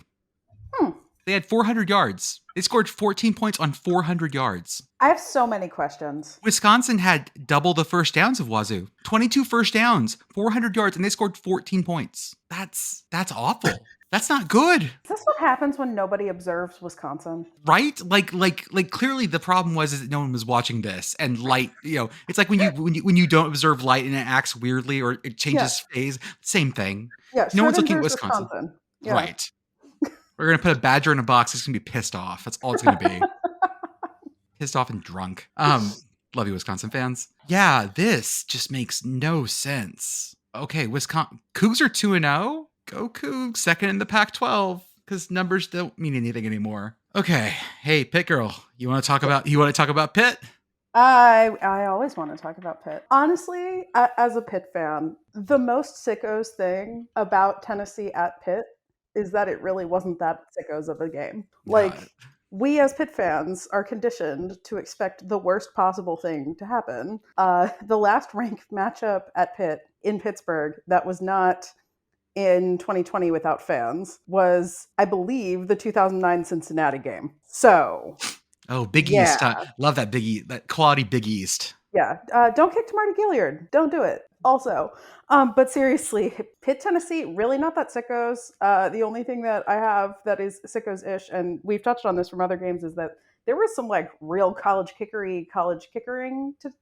They had 400 yards. They scored 14 points on 400 yards. I have so many questions. Wisconsin had double the first downs of Wazoo. 22 first downs, 400 yards, and they scored 14 points. That's awful. That's not good. Is this what happens when nobody observes Wisconsin? Right? Like clearly the problem was that no one was watching this, and light, it's like when you don't observe light and it acts weirdly or it changes phase. Same thing. Yeah, no one's looking at Wisconsin. Yeah. Right. We're going to put a badger in a box. It's going to be pissed off. That's all it's going to be. Pissed off and drunk. Love you, Wisconsin fans. Yeah, this just makes no sense. Okay, Wisconsin. Cougs are 2-0. Go Cougs. Second in the Pac-12, because numbers don't mean anything anymore. Okay. Hey, PittGirl, you want to talk about Pitt? I always want to talk about Pitt. Honestly, as a Pitt fan, the most sickos thing about Tennessee at Pitt is that it really wasn't that sickos of a game. Like, we as Pitt fans are conditioned to expect the worst possible thing to happen. The last ranked matchup at Pitt in Pittsburgh that was not in 2020 without fans was, I believe, the 2009 Cincinnati game. So... Oh, Big East. Love that Big East, that quality Big East. Yeah. Don't kick to Marty Gilliard. Don't do it. Also. But seriously, Pitt, Tennessee, really not that sickos. The only thing that I have that is sickos-ish, and we've touched on this from other games, is that there was some like real college kickering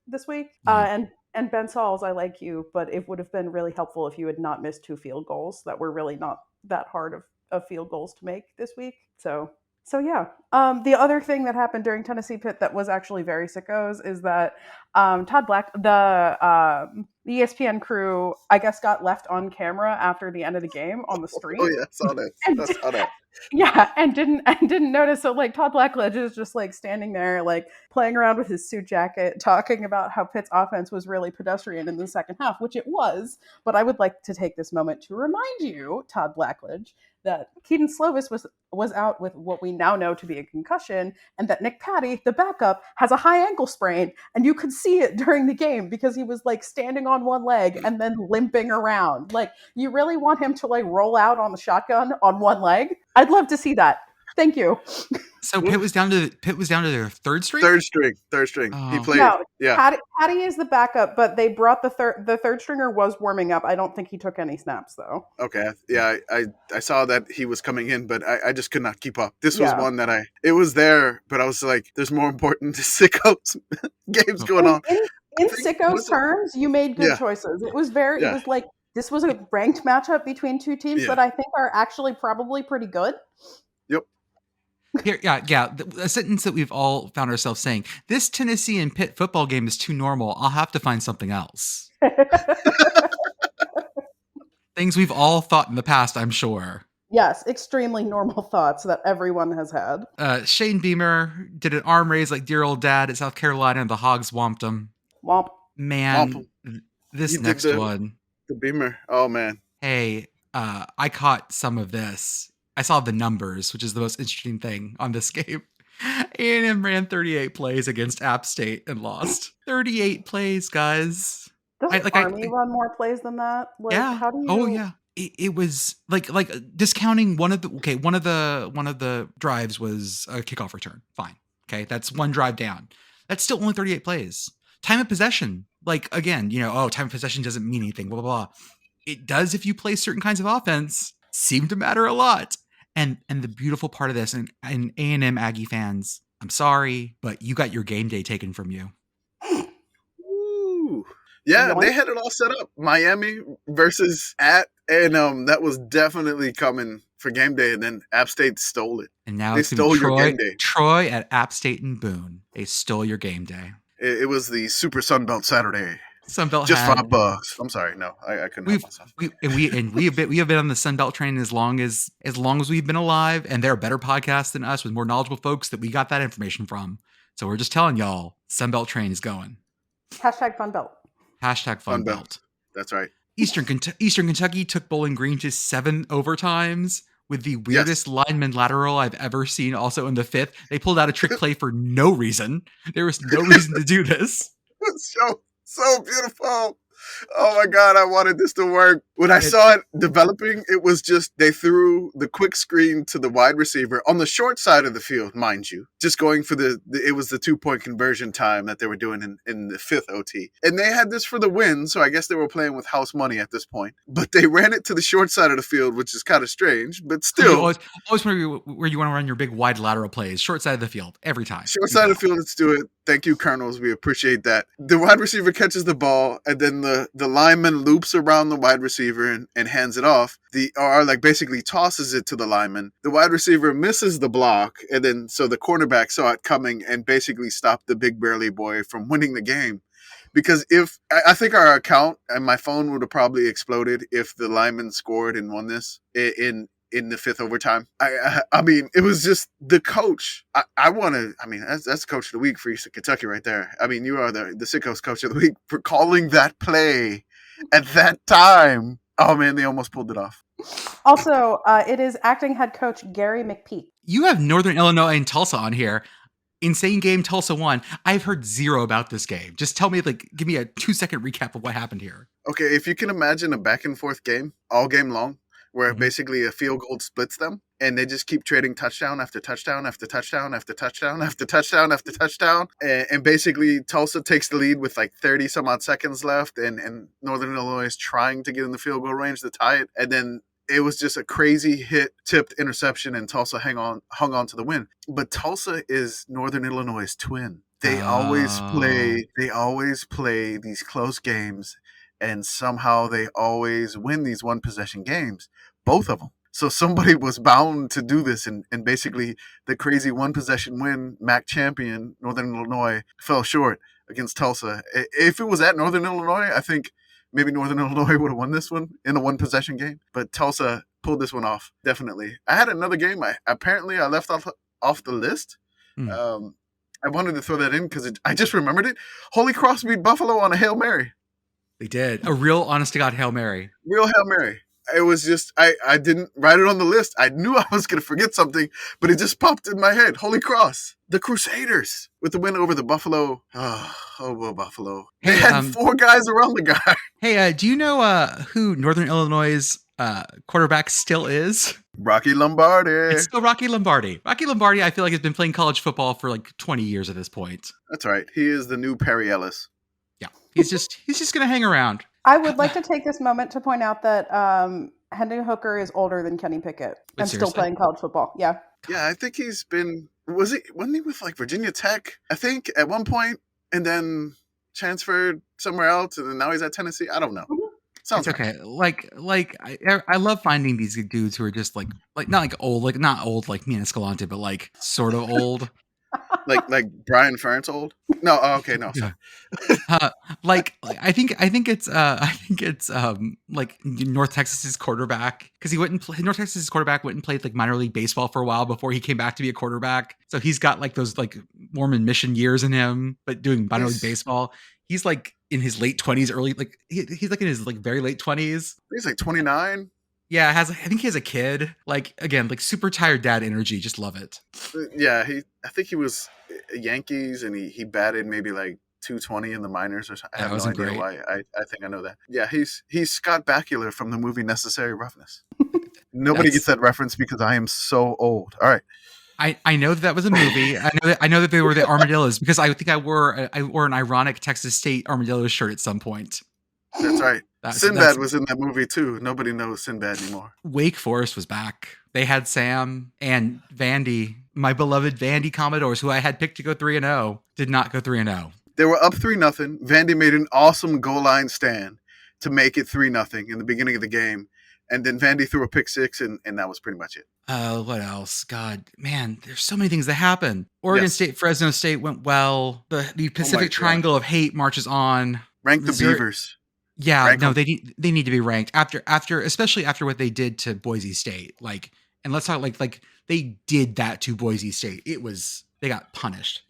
this week. And Ben Sauls, I like you, but it would have been really helpful if you had not missed 2 field goals that were really not that hard of field goals to make this week. So yeah. The other thing that happened during Tennessee Pitt that was actually very sickos is that Todd Black, the ESPN crew, I guess, got left on camera after the end of the game on the street. Oh yeah, saw that. Yeah, and didn't notice. So like Todd Blackledge is just like standing there, like playing around with his suit jacket, talking about how Pitt's offense was really pedestrian in the second half, which it was. But I would like to take this moment to remind you, Todd Blackledge, that Keaton Slovis was out with what we now know to be a concussion, and that Nick Patty, the backup, has a high ankle sprain, and you could see it during the game because he was like standing on one leg and then limping around. Like, you really want him to like roll out on the shotgun on one leg? I'd love to see that. Thank you. So Pitt was down to their third string. Third string. He Oh. played. No, Yeah. Patty is the backup, but they brought the third stringer was warming up. I don't think he took any snaps though. Okay. Yeah. I saw that he was coming in, but I just could not keep up. This was Yeah. one that it was there, but I was like, there's more important Sickos games going on. In Sickos terms, you made good choices. It was it was like, this was a ranked matchup between two teams that I think are actually probably pretty good. Yep. Here, a sentence that we've all found ourselves saying: this Tennessee and Pitt football game is too normal. I'll have to find something else. Things we've all thought in the past, I'm sure. Yes, extremely normal thoughts that everyone has had. Shane Beamer did an arm raise like dear old dad at South Carolina, and the Hogs womped him. Womp. Man, this next one. The Beamer. Oh, man. Hey, I caught some of this. I saw the numbers, which is the most interesting thing on this game. A&M ran 38 plays against App State and lost. 38 plays, guys. Doesn't Army run more plays than that? Like, yeah. How do you... Oh, yeah. It was like discounting one of the drives was a kickoff return. Fine. Okay. That's one drive down. That's still only 38 plays. Time of possession. Like, again, time of possession doesn't mean anything, blah, blah, blah. It does if you play certain kinds of offense. Seem to matter a lot. And the beautiful part of this, and A&M Aggie fans, I'm sorry, but you got your game day taken from you. Ooh. Yeah, they had it all set up. Miami versus at A&M. That was definitely coming for game day, and then App State stole it. And now they stole your game day. Troy at App State and Boone. They stole your game day. It was the Super Sunbelt Saturday. Sunbelt just $5. I'm sorry, no, I couldn't help myself. We have been on the Sunbelt train as long as we've been alive, and there are better podcasts than us with more knowledgeable folks that we got that information from. So we're just telling y'all, Sunbelt train is going. Hashtag Funbelt. Hashtag Funbelt. That's right. Eastern Kentucky took Bowling Green to 7 overtimes with the weirdest lineman lateral I've ever seen. Also in the 5th, they pulled out a trick play for no reason. There was no reason to do this. So beautiful. Oh my God, I wanted this to work. When I saw it developing, it was just they threw the quick screen to the wide receiver on the short side of the field, mind you, just going for it was the 2-point conversion time that they were doing in the 5th OT. And they had this for the win, so I guess they were playing with house money at this point. But they ran it to the short side of the field, which is kind of strange, but still. Always where you want to run your big wide lateral plays, short side of the field, every time. Short side of the field, let's do it. Thank you, Colonels. We appreciate that. The wide receiver catches the ball, and then the lineman loops around the wide receiver and hands it off. Basically tosses it to the lineman. The wide receiver misses the block, and then so the cornerback saw it coming and basically stopped the big burly boy from winning the game. Because I think our account and my phone would have probably exploded if the lineman scored and won this in the 5th overtime. I mean, it was just the coach. That's coach of the week for Eastern Kentucky right there. I mean, you are the Sickos coach of the week for calling that play at that time. Oh man, they almost pulled it off. Also, it is acting head coach Gary McPeak. You have Northern Illinois and Tulsa on here. Insane game, Tulsa won. I've heard zero about this game. Just tell me, give me a 2-second recap of what happened here. Okay, if you can imagine a back and forth game all game long, where basically a field goal splits them, and they just keep trading touchdown after touchdown after touchdown after touchdown after touchdown after touchdown, and basically Tulsa takes the lead with 30 some odd seconds left, and Northern Illinois is trying to get in the field goal range to tie it, and then it was just a crazy tipped interception, and Tulsa hung on to the win. But Tulsa is Northern Illinois' twin. They always play these close games, and somehow they always win these one possession games, both of them. So somebody was bound to do this, and basically the crazy one possession win, MAC champion, Northern Illinois, fell short against Tulsa. If it was at Northern Illinois, I think maybe Northern Illinois would have won this one in a one possession game, but Tulsa pulled this one off, definitely. I had another game I left off the list. I wanted to throw that in because I just remembered it. Holy Cross beat Buffalo on a Hail Mary. They did. A real honest-to-God Hail Mary. Real Hail Mary. it was just I didn't write it on the list. I knew I was going to forget something, but it just popped in my head. Holy Cross, the Crusaders with the win over the Buffalo. Well, Buffalo. They had 4 guys around the guy. Hey, do you know who Northern Illinois' quarterback still is? Rocky Lombardi. It's still Rocky Lombardi. Rocky Lombardi, I feel like, has been playing college football for like 20 years at this point. That's right. He is the new Perry Ellis. Yeah, he's just going to hang around. I would like to take this moment to point out that Hendon Hooker is older than Kenny Pickett and still playing college football. Yeah. Yeah, I think he's been. Wasn't he with like Virginia Tech? I think at one point, and then transferred somewhere else, and then now he's at Tennessee. I don't know. Sounds it's okay. Like I love finding these dudes who are just like not like old, like not old like me and Escalante, but like sort of old. like Brian Ferentz old? No, okay, no. Yeah. Like I think it's like North Texas's quarterback, because he went and North Texas's quarterback went and played like minor league baseball for a while before he came back to be a quarterback. So he's got like those like Mormon mission years in him, but doing minor league baseball. He's like in his late 20s, early like he's like in his like very late 20s. He's like 29. Yeah, I think he has a kid. Like again, like super tired dad energy. Just love it. Yeah, I think he was Yankees, and he batted maybe like 220 in the minors or something. I have no idea why. I think I know that. Yeah, he's Scott Bakula from the movie Necessary Roughness. Nobody gets that reference because I am so old. All right. I know that was a movie. I know that they were the Armadillos, because I think I wore an ironic Texas State Armadillos shirt at some point. That's right. Sinbad was in that movie too. Nobody knows Sinbad anymore. Wake Forest was back. They had Sam and Vandy, my beloved Vandy Commodores, who I had picked to go 3-0, did not go 3-0. They were up 3-0. Vandy made an awesome goal line stand to make it 3-0 in the beginning of the game. And then Vandy threw a pick 6, and that was pretty much it. What else? God, man, there's so many things that happened. Oregon State, Fresno State went well. The Pacific Triangle of Hate marches on. Rank the Beavers. Yeah, rank them. They need to be ranked after especially after what they did to Boise State. Like, and let's talk like they did that to Boise State. They got punished.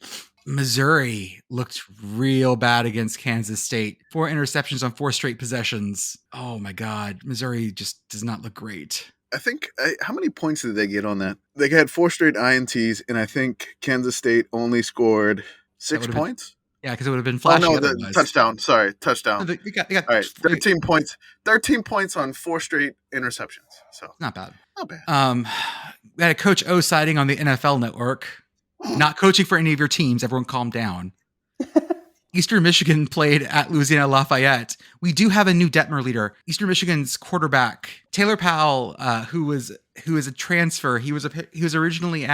Missouri looked real bad against Kansas State. 4 interceptions on 4 straight possessions. Oh my God. Missouri just does not look great. I think, how many points did they get on that? They had 4 straight INTs, and I think Kansas State only scored 6 points. Yeah, because it would have been flashy. Oh, no, the touchdown. Sorry, touchdown. No, you got all right, 13 points. 13 points on 4 straight interceptions. So not bad. Not bad. We had a Coach O sighting on the NFL Network. Not coaching for any of your teams. Everyone calm down. Eastern Michigan played at Louisiana Lafayette. We do have a new Detmer leader. Eastern Michigan's quarterback, Taylor Powell, who is a transfer. He was originally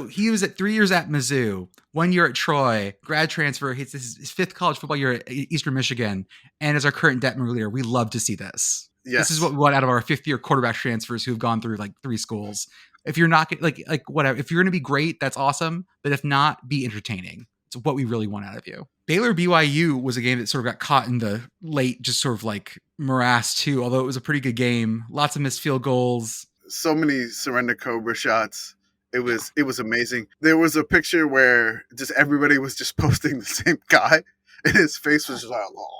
he was at 3 years at Mizzou, 1 year at Troy, grad transfer. It's his 5th college football year at Eastern Michigan, and as our current Detmer leader. We love to see this. Yes. This is what we want out of our 5th-year quarterback transfers who have gone through like 3 schools. If you're not like whatever, if you're going to be great, that's awesome. But if not, be entertaining. It's what we really want out of you. Baylor BYU was a game that sort of got caught in the late, just sort of like morass too. Although it was a pretty good game, lots of missed field goals. So many surrender cobra shots. It was amazing. There was a picture where just everybody was just posting the same guy, and his face was just like, oh.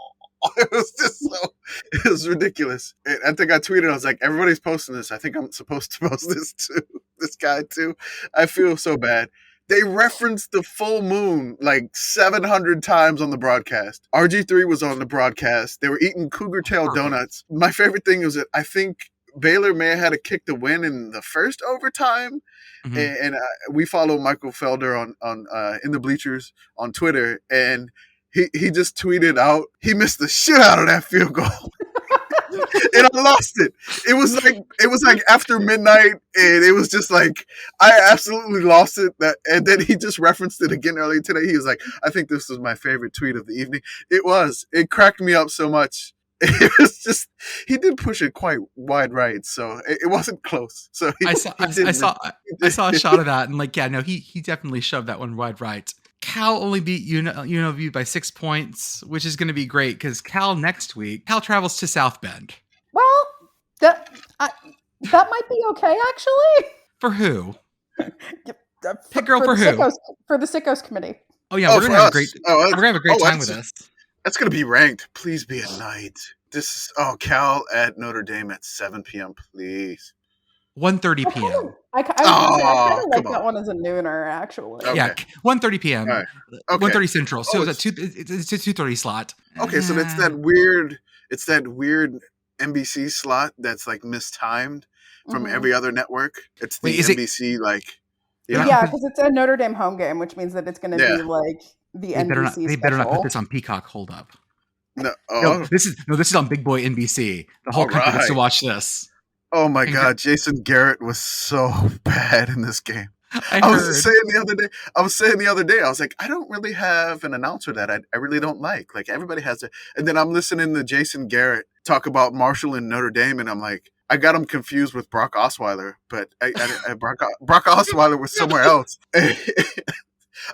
It was ridiculous. I think I tweeted, I was like, everybody's posting this. I think I'm supposed to post this too. This guy too. I feel so bad. They referenced the full moon like 700 times on the broadcast. RG3 was on the broadcast. They were eating cougar tail donuts. My favorite thing was that I think Baylor may have had a kick to win in the first overtime. Mm-hmm. And we follow Michael Felder on in the bleachers on Twitter, and he just tweeted out, he missed the shit out of that field goal. And I lost it. It was like after midnight, and it was just like, I absolutely lost it. And then he just referenced it again earlier today. He was like, I think this was my favorite tweet of the evening. It cracked me up so much. It was just, he did push it quite wide right, so it wasn't close. So I saw a shot of that, and he definitely shoved that one wide right. Cal only beat UNLV by 6 points, which is going to be great because Cal travels to South Bend. Well, that might be okay, actually. For who? PittGirl for who? Sickos, for the Sickos committee. Oh yeah, we're gonna have a great time with this. That's gonna be ranked. Please be at night. This is Cal at Notre Dame at 7 p.m. Please. 1:30 p.m. I was gonna say I kind Oh, of come like that on. one as a nooner, actually. Okay. Yeah, 1:30 All p.m. right. Okay. 1:30 Central. So Oh, it's a 2:30 slot. okay. So it's that weird. It's that weird NBC slot that's like mistimed from Mhm. every other network. It's the Wait, is it? NBC like. They're not Yeah, gonna put- because it's a Notre Dame home game, which means that it's going to Yeah. be like the They better not. NBC They better not put special. this on Peacock. Hold up. No. No, Oh. this is on Big Boy NBC. The whole All country gets to right. watch this. Oh my Congra- God, Jason Garrett was so bad in this game. I I was heard. saying the other day, I was like, I don't really have an announcer that I really don't like. Like everybody has it. And then I'm listening to Jason Garrett talk about Marshall and Notre Dame, and I'm like, I got him confused with Brock Osweiler, but Brock Osweiler was somewhere else.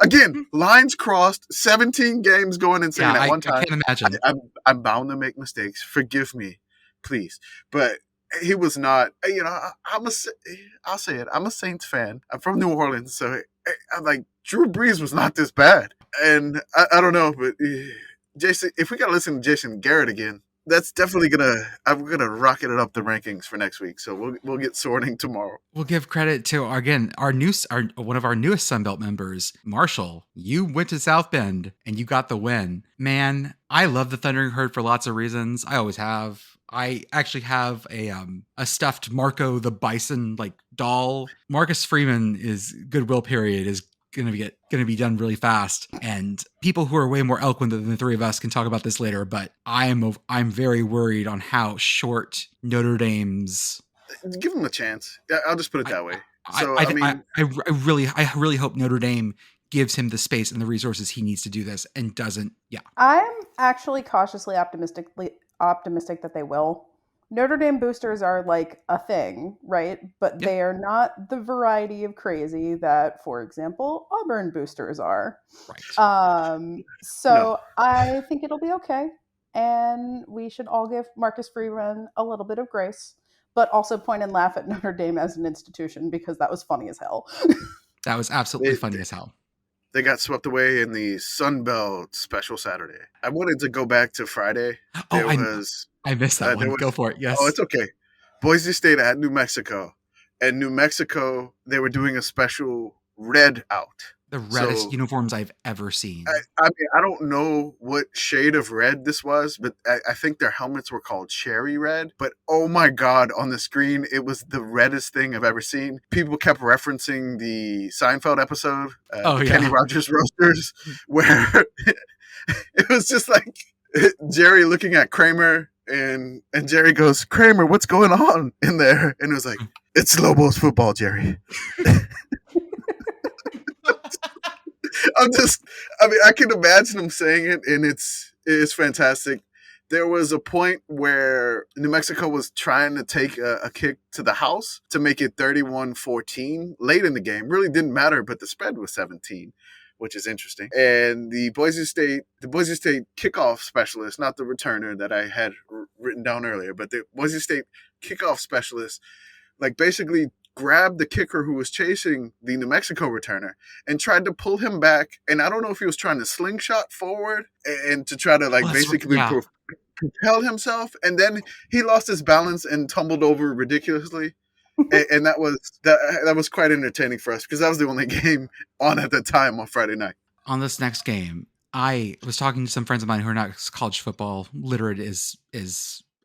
Again, lines crossed, 17 games going insane Yeah, at one I time. can't imagine. I'm bound to make mistakes. Forgive me, please. But he was not. I'll say it. I'm a Saints fan. I'm from New Orleans, so I'm like Drew Brees was not this bad. And I don't know, but Jason, if we gotta listen to Jason Garrett again, that's definitely I'm gonna rocket it up the rankings for next week. So we'll get sorting tomorrow. We'll give credit to one of our newest Sunbelt members, Marshall. You went to South Bend and you got the win. Man, I love the Thundering Herd for lots of reasons. I always have. I actually have a stuffed Marco the Bison like doll. Marcus Freeman is Goodwill period is gonna be done really fast, and people who are way more eloquent than the three of us can talk about this later. But I'm very worried on how short Notre Dame's. Give him a chance. I'll just put it that way. So I really hope Notre Dame gives him the space and the resources he needs to do this, and doesn't. Yeah, I'm actually cautiously optimistic that they will. Notre Dame boosters are like a thing, right? But they are not the variety of crazy that, for example, Auburn boosters are. Right. So I think it'll be okay. And we should all give Marcus Freeman a little bit of grace, but also point and laugh at Notre Dame as an institution because that was funny as hell. That was absolutely funny as hell. They got swept away in the Sun Belt Special Saturday. I wanted to go back to Friday. I missed that one. Go for it. Yes. Oh, it's okay. Boise State at New Mexico. And New Mexico, they were doing a special red out. The reddest uniforms I've ever seen. I mean, I don't know what shade of red this was, but I think their helmets were called cherry red. But oh my God, on the screen, it was the reddest thing I've ever seen. People kept referencing the Seinfeld episode, Kenny Rogers Roasters, where it was just like Jerry looking at Kramer, and Jerry goes, Kramer, what's going on in there? And it was like, it's Lobos football, Jerry. I can imagine him saying it, and it's fantastic. There was a point where New Mexico was trying to take a kick to the house to make it 31-14 late in the game. Really didn't matter, but the spread was 17, which is interesting. And the Boise State kickoff specialist, not the returner that I had written down earlier, but the Boise State kickoff specialist, like basically grabbed the kicker who was chasing the New Mexico returner and tried to pull him back. And I don't know if he was trying to slingshot forward and to try to propel himself. And then he lost his balance and tumbled over ridiculously. And that was quite entertaining for us because that was the only game on at the time on Friday night. On this next game, I was talking to some friends of mine who are not college football literate as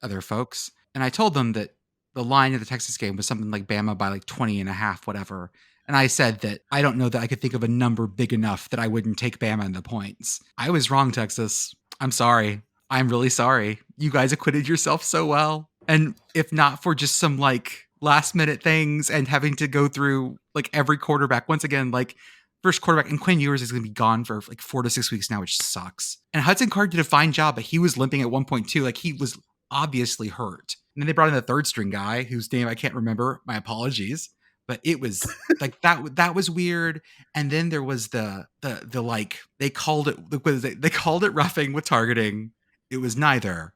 other folks. And I told them that the line of the Texas game was something like Bama by like 20 and a half, whatever. And I said that I don't know that I could think of a number big enough that I wouldn't take Bama in the points. I was wrong, Texas. I'm sorry. I'm really sorry. You guys acquitted yourself so well. And if not for just some like last minute things and having to go through like every quarterback, once again, like first quarterback, and Quinn Ewers is going to be gone for like 4 to 6 weeks now, which sucks. And Hudson Card did a fine job, but he was limping at one point too. Like he was obviously hurt. And then they brought in the third string guy whose name I can't remember. My apologies. But it was like that was weird. And then there was the like they called it roughing with targeting. It was neither.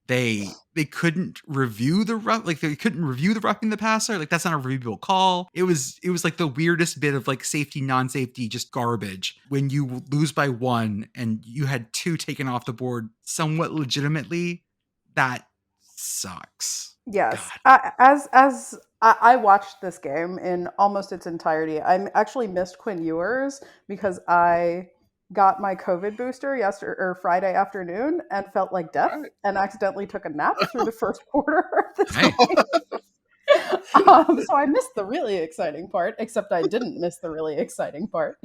They couldn't review the roughing the passer. Like that's not a reviewable call. It was like the weirdest bit of like safety, non-safety, just garbage. When you lose by 1 and you had 2 taken off the board somewhat legitimately, That sucks. Yes. God. I watched this game in almost its entirety. I actually missed Quinn Ewers because I got my COVID booster yesterday or Friday afternoon and felt like death All right. and accidentally took a nap through the first quarter of this Hey. game. So I missed the really exciting part, except I didn't miss the really exciting part.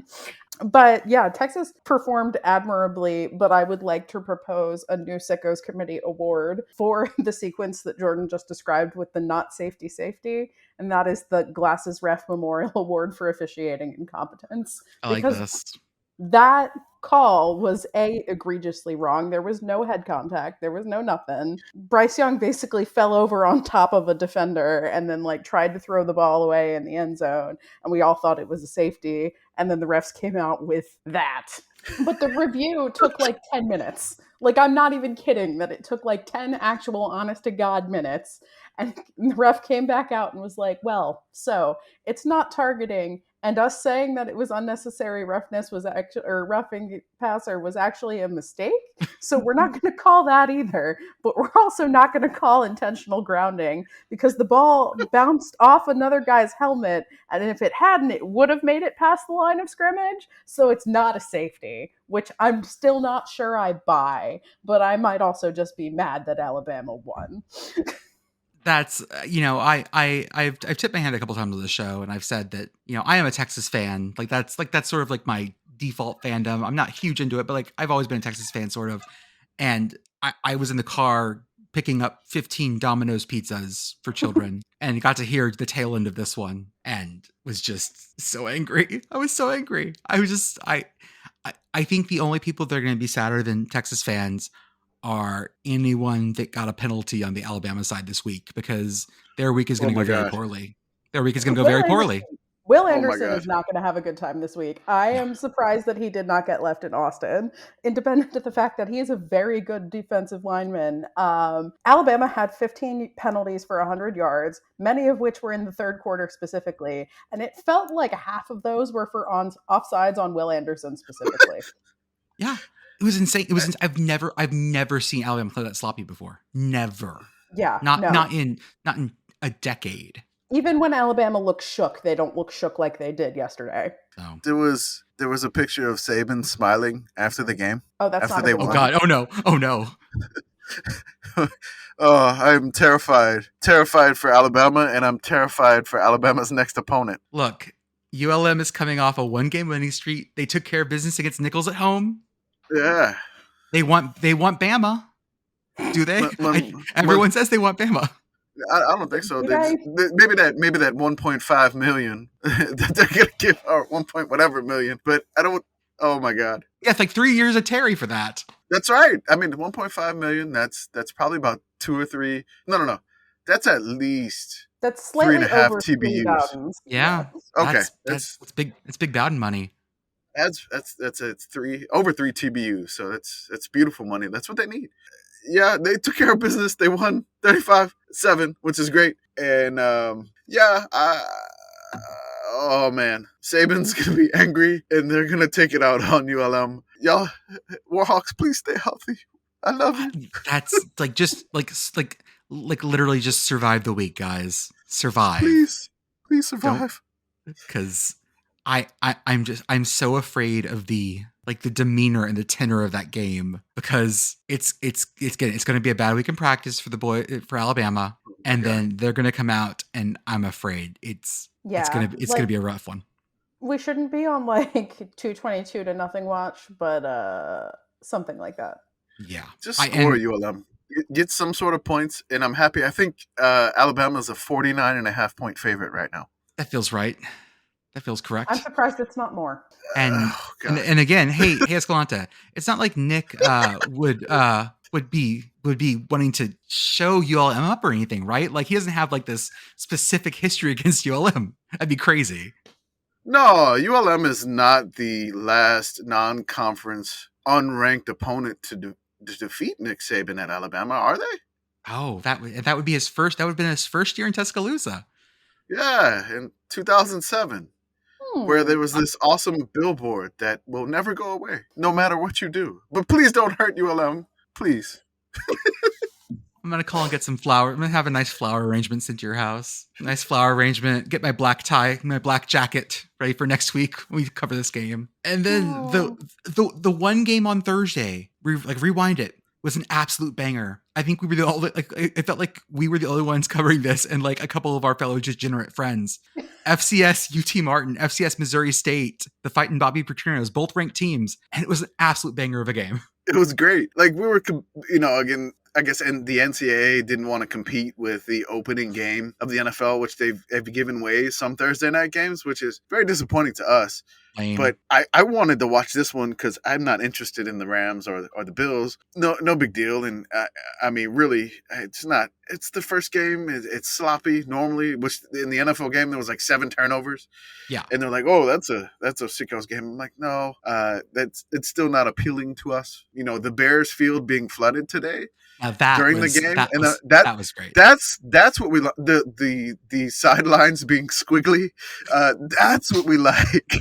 But yeah, Texas performed admirably, but I would like to propose a new Sickos Committee award for the sequence that Jordan just described with the not safety, and that is the Glasses Ref Memorial Award for officiating incompetence. I like Because this. that call was egregiously wrong. There was no head contact. There was no nothing. Bryce Young basically fell over on top of a defender and then like tried to throw the ball away in the end zone. And we all thought it was a safety. And then the refs came out with that. But the review took like 10 minutes. Like, I'm not even kidding that it took like 10 actual honest to God minutes. And the ref came back out and was like, well, so it's not targeting. And us saying that it was unnecessary roughness was actually, or roughing passer was actually a mistake. So we're not going to call that either. But we're also not going to call intentional grounding because the ball bounced off another guy's helmet. And if it hadn't, it would have made it past the line of scrimmage. So it's not a safety, which I'm still not sure I buy. But I might also just be mad that Alabama won. That's I've tipped my hand a couple times on the show, and I've said that I am a Texas fan. That's sort of like my default fandom. I'm not huge into it, but like I've always been a Texas fan, sort of. And I was in the car picking up 15 Domino's pizzas for children, and got to hear the tail end of this one, and was just so angry. I was so angry. I think the only people that are going to be sadder than Texas fans are anyone that got a penalty on the Alabama side this week, because their week is going to go very poorly. Their week is going to go very poorly. Will Anderson is not going to have a good time this week. I am surprised that he did not get left in Austin, independent of the fact that he is a very good defensive lineman. Alabama had 15 penalties for 100 yards, many of which were in the third quarter specifically, and it felt like half of those were for offsides on Will Anderson specifically. Yeah. It was insane. I've never seen Alabama play that sloppy before. Never. Yeah. Not in a decade. Even when Alabama looks shook, they don't look shook like they did yesterday. So. There was a picture of Saban smiling after the game. Oh, that's after not they a good won. Oh God! Oh no! Oh, I'm terrified for Alabama, and I'm terrified for Alabama's next opponent. Look, ULM is coming off a 1-game winning streak. They took care of business against Nichols at home. Yeah. They want Bama. Do they? Everyone says they want Bama. I don't think so. Maybe that 1.5 million that they're gonna give, or 1 point whatever million. But I don't. Oh my God. Yeah, it's like 3 years of Terry for that. That's right. I mean, 1.5 million. That's probably about 2 or 3. No. That's at least. That's slightly 3.5 over TBUs. Yeah. Okay. That's big. It's big Bowden money. That's it's over 3 TBUs. So that's beautiful money. That's what they need. Yeah, they took care of business. They won 35-7, which is great. And oh man, Saban's gonna be angry, and they're gonna take it out on ULM. Y'all, Warhawks, please stay healthy. I love you. That's like just like literally just survive the week, guys. Survive, please survive. Because I'm so afraid of the demeanor and the tenor of that game, because it's going to be a bad week in practice for Alabama, and then they're going to come out, and I'm afraid it's going to be a rough one. We shouldn't be on 222 to nothing watch, but something like that. Yeah, just score ULM. Get some sort of points, and I'm happy. I think Alabama's a 49.5 point favorite right now. That feels right. That feels correct. I'm surprised it's not more. And again, hey Escalante, it's not like Nick would be wanting to show ULM up or anything, right? Like, he doesn't have this specific history against ULM. That'd be crazy. No, ULM is not the last non-conference unranked opponent to defeat Nick Saban at Alabama, are they? Oh, that would be his first. That would have been his first year in Tuscaloosa. Yeah, in 2007. Where there was this awesome billboard that will never go away, no matter what you do. But please don't hurt ULM. Please. I'm gonna call and get some flower. I'm gonna have a nice flower arrangement sent to your house. Nice flower arrangement. Get my black tie, my black jacket ready for next week when we cover this game. And then the one game on Thursday, rewind it, was an absolute banger. I think we were the only, like, it felt like we were the only ones covering this, and like a couple of our fellow degenerate friends. FCS UT Martin, FCS Missouri State, the Fighting Bobby Petrinos, both ranked teams, and it was an absolute banger of a game. It was great. Like we were, again, I guess, and the NCAA didn't want to compete with the opening game of the NFL, which they've given way some Thursday night games, which is very disappointing to us. Lame. But I wanted to watch this one because I'm not interested in the Rams or the Bills. No big deal. And I mean, really, it's not. It's the first game. It's sloppy normally, which in the NFL game there was like 7 turnovers. Yeah. And they're like, oh, that's a Sickos game. I'm like, no, it's still not appealing to us. The Bears field being flooded today. During the game, that was great. That's what we like. The sidelines being squiggly, that's what we like.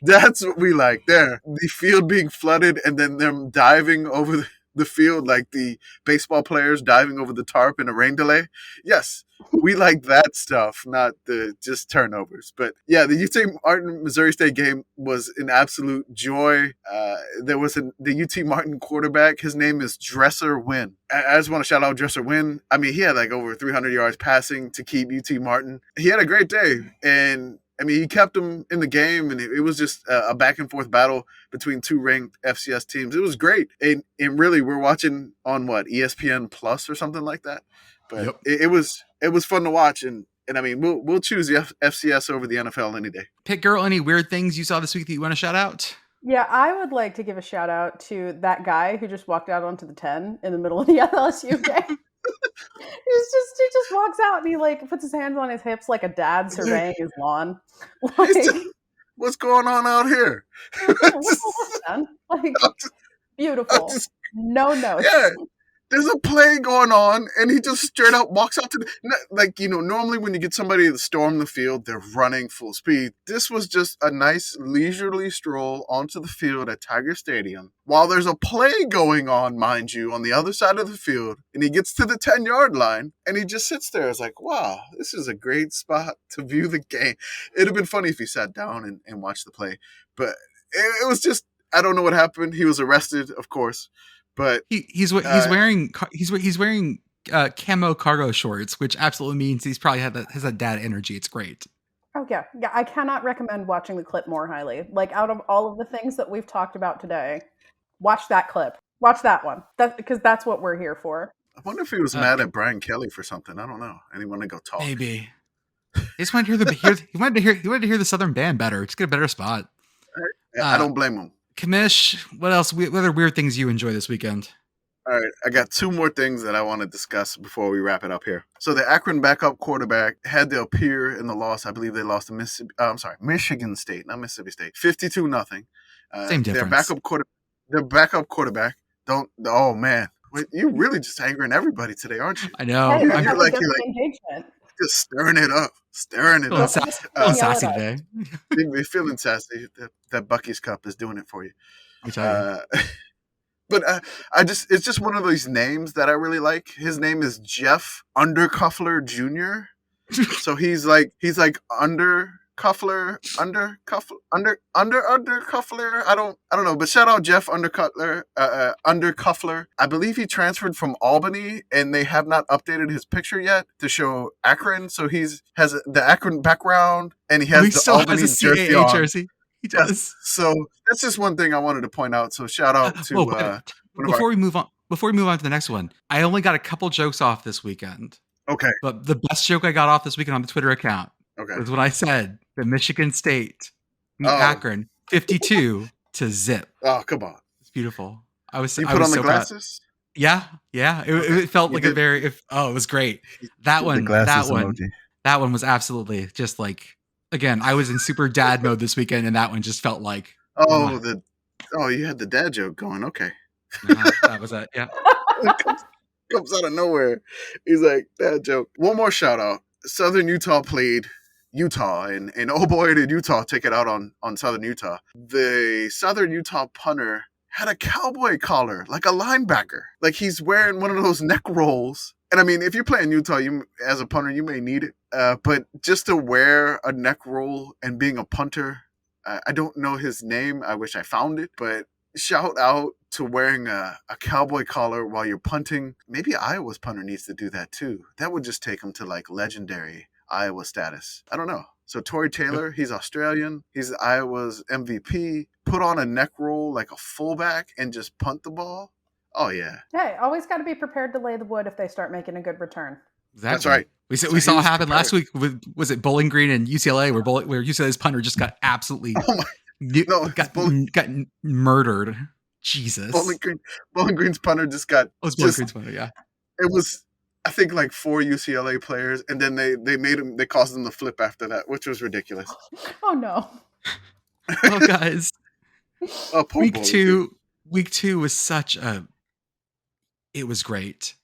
That's what we like. There, the field being flooded, and then them diving over the field like the baseball players diving over the tarp in a rain delay. Yes, we like that stuff, not the just turnovers. But yeah, the UT Martin Missouri State game was an absolute joy. There was the UT Martin quarterback. His name is Dresser Wynn. I just want to shout out Dresser Wynn. I mean, he had like over 300 yards passing to keep UT Martin. He had a great day, and I mean, he kept them in the game, and it was just a back and forth battle between 2 ranked FCS teams. It was great, and really, we're watching on ESPN Plus or something like that. But yep. it was fun to watch, and I mean, we'll choose the FCS over the NFL any day. PittGirl, any weird things you saw this week that you want to shout out? Yeah, I would like to give a shout out to that guy who just walked out onto the 10 in the middle of the LSU game. He just walks out and he like puts his hands on his hips like a dad surveying his lawn. Like, what's going on out here? Like, beautiful. No notes. Yeah. There's a play going on, and he just straight up walks out to normally when you get somebody to storm the field, they're running full speed. This was just a nice leisurely stroll onto the field at Tiger Stadium while there's a play going on, mind you, on the other side of the field, and he gets to the 10-yard line, and he just sits there. It's like, wow, this is a great spot to view the game. It'd have been funny if he sat down and watched the play, but it was just, I don't know what happened. He was arrested, of course. But he's wearing camo cargo shorts, which absolutely means he's probably has that dad energy. It's great. Oh yeah. I cannot recommend watching the clip more highly. Like, out of all of the things that we've talked about today, watch that clip. Watch that one. Because that's what we're here for. I wonder if he was mad at Brian Kelly for something. I don't know. And he wanted to go talk. Maybe. He just wanted to hear the Southern band better. Just get a better spot. I don't blame him. Kamish, what else? What other weird things you enjoy this weekend? All right, I got 2 more things that I want to discuss before we wrap it up here. So the Akron backup quarterback had to appear in the loss. I believe they lost to Michigan State, not Mississippi State, 52-0. Same difference. Their backup quarterback. Oh man, you're really just angering everybody today, aren't you? I know. Hey, you're like engagement. just stirring it up. Feeling sassy today. You're feeling sassy. That Bucky's Cup is doing it for you. I tell you. But it's just one of those names that I really like. His name is Jeff Undercuffler Jr. So he's like Undercuffler. I don't know. But shout out Jeff Undercuffler. I believe he transferred from Albany, and they have not updated his picture yet to show Akron. So has the Akron background, and he has the Albany jersey. He does. Yes. So that's just one thing I wanted to point out. So shout out to before we move on to the next one. I only got a couple jokes off this weekend. Okay. But the best joke I got off this weekend on the Twitter account was when I said that Michigan State Akron 52-0. Oh, come on. It's beautiful. You put on the glasses? Yeah. It felt like it was great. That one was absolutely just like, again, I was in super dad mode this weekend, and that one just felt like you had the dad joke going. Okay, that was it. Yeah, comes out of nowhere. He's like, dad joke. One more shout out. Southern Utah played Utah, and oh boy, did Utah take it out on Southern Utah. The Southern Utah punter had a cowboy collar, like a linebacker. Like he's wearing one of those neck rolls. And I mean, if you're playing Utah, you as a punter, you may need it. But just to wear a neck roll and being a punter, I don't know his name. I wish I found it. But shout out to wearing a cowboy collar while you're punting. Maybe Iowa's punter needs to do that too. That would just take him to like legendary Iowa status. I don't know. So Tory Taylor, he's Australian. He's Iowa's MVP. Put on a neck roll like a fullback and just punt the ball. Oh, yeah. Hey, always got to be prepared to lay the wood if they start making a good return. Exactly. That's right. We saw it happen last week with, was it Bowling Green and UCLA, where UCLA's punter just got absolutely got murdered. Jesus. Bowling Green's punter just got. Oh, Bowling Green's punter, yeah. It was, I think, like 4 UCLA players, and then they caused them to flip after that, which was ridiculous. Oh no. Oh, guys. Week two was it was great.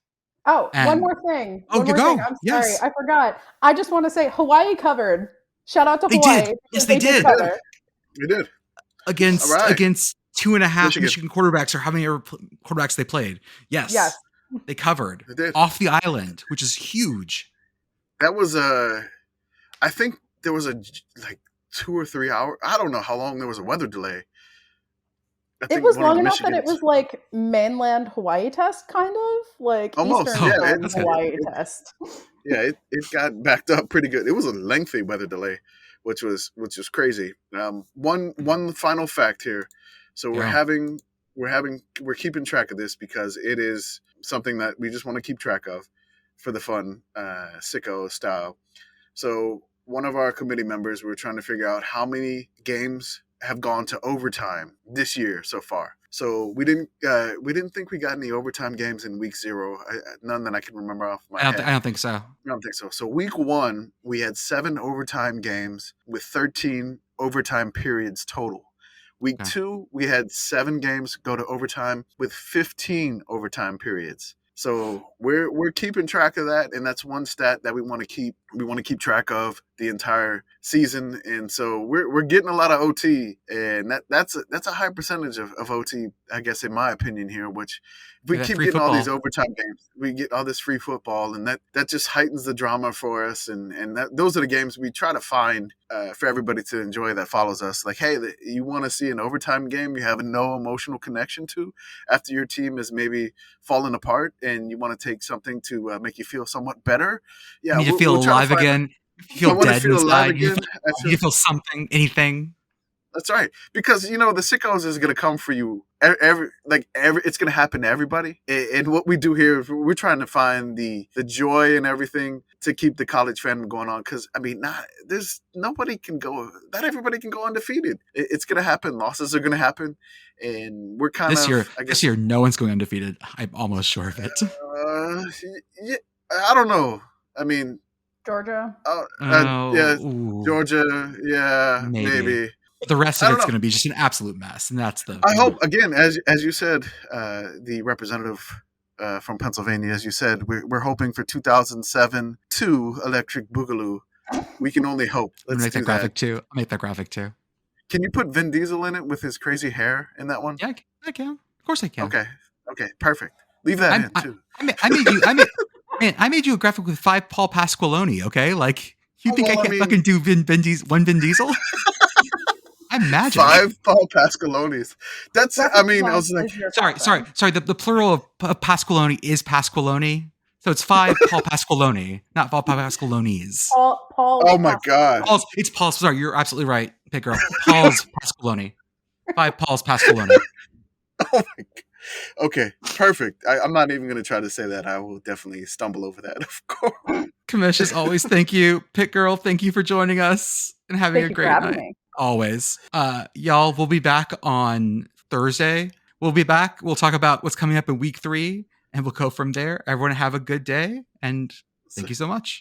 Oh, one more thing. I'm sorry, I forgot. I just want to say Hawaii covered. Shout out to Hawaii. Yes, they did. They did. Against 2.5 Michigan quarterbacks, or how many quarterbacks they played. Yes. They covered. They did. Off the island, which is huge. That was I think there was like 2 or 3 hours. I don't know how long there was a weather delay. It was long enough that it was like mainland Hawaii test, kind of like almost Eastern Hawaii test. Yeah, it got backed up pretty good. It was a lengthy weather delay, which was crazy. One final fact here. So we're keeping track of this because it is something that we just want to keep track of for the fun, Sickos style. So one of our committee members, we were trying to figure out how many games have gone to overtime this year so far. So we didn't think we got any overtime games in week 0. None that I can remember off my head. I don't think so. I don't think so. So week 1, we had 7 overtime games with 13 overtime periods total. Week 2, we had 7 games go to overtime with 15 overtime periods. So we're keeping track of that, and that's one stat that we want to keep. We want to keep track of the entire season, and so we're getting a lot of OT, and that's a high percentage of OT, I guess, in my opinion here. Which if we keep getting all these overtime games, we get all this free football, and that just heightens the drama for us, and those are the games we try to find for everybody to enjoy that follows us. Like, hey, you want to see an overtime game you have no emotional connection to after your team is maybe falling apart, and you want to take something to make you feel somewhat better. Yeah, you feel alive again. You feel dead inside. You feel something, anything. That's right, because the Sickos is going to come for you. It's going to happen to everybody. And what we do here is we're trying to find the joy and everything to keep the college fandom going on. Because not everybody can go undefeated. It's going to happen. Losses are going to happen, and we're kind this year, no one's going undefeated. I'm almost sure of it. Yeah, I don't know. Georgia. Georgia. Yeah, maybe. The rest of it's going to be just an absolute mess, and that's the. I hope again, as you said, the representative from Pennsylvania, as you said, we're hoping for 2007 2 Electric Boogaloo. We can only hope. Let's make that graphic too. I'll make that graphic too. Can you put Vin Diesel in it with his crazy hair in that one? Yeah, I can. Of course I can. Okay, perfect. Leave that in too. I made you a graphic with 5 Paul Pasquiloni. Okay, like you think I can't fucking do Vin Diesel? I'm magic. 5 Paul Pasquilonis. I was like, sorry. The plural of Pasquiloni is Pasquiloni. So it's 5 Paul Pasquiloni, not Paul Pasquilonis. Paul. Oh my God. It's Paul. Sorry, you're absolutely right, PittGirl. Paul's Pasquiloni. 5 Paul's Pasquiloni. Oh my God. Okay, perfect. I'm not even going to try to say that. I will definitely stumble over that, of course. Kamish, as always, thank you. PittGirl, thank you for joining us and having a great night. Me. Always. Y'all, we'll be back on Thursday. We'll be back. We'll talk about what's coming up in week 3, and we'll go from there. Everyone have a good day, and thank you so much.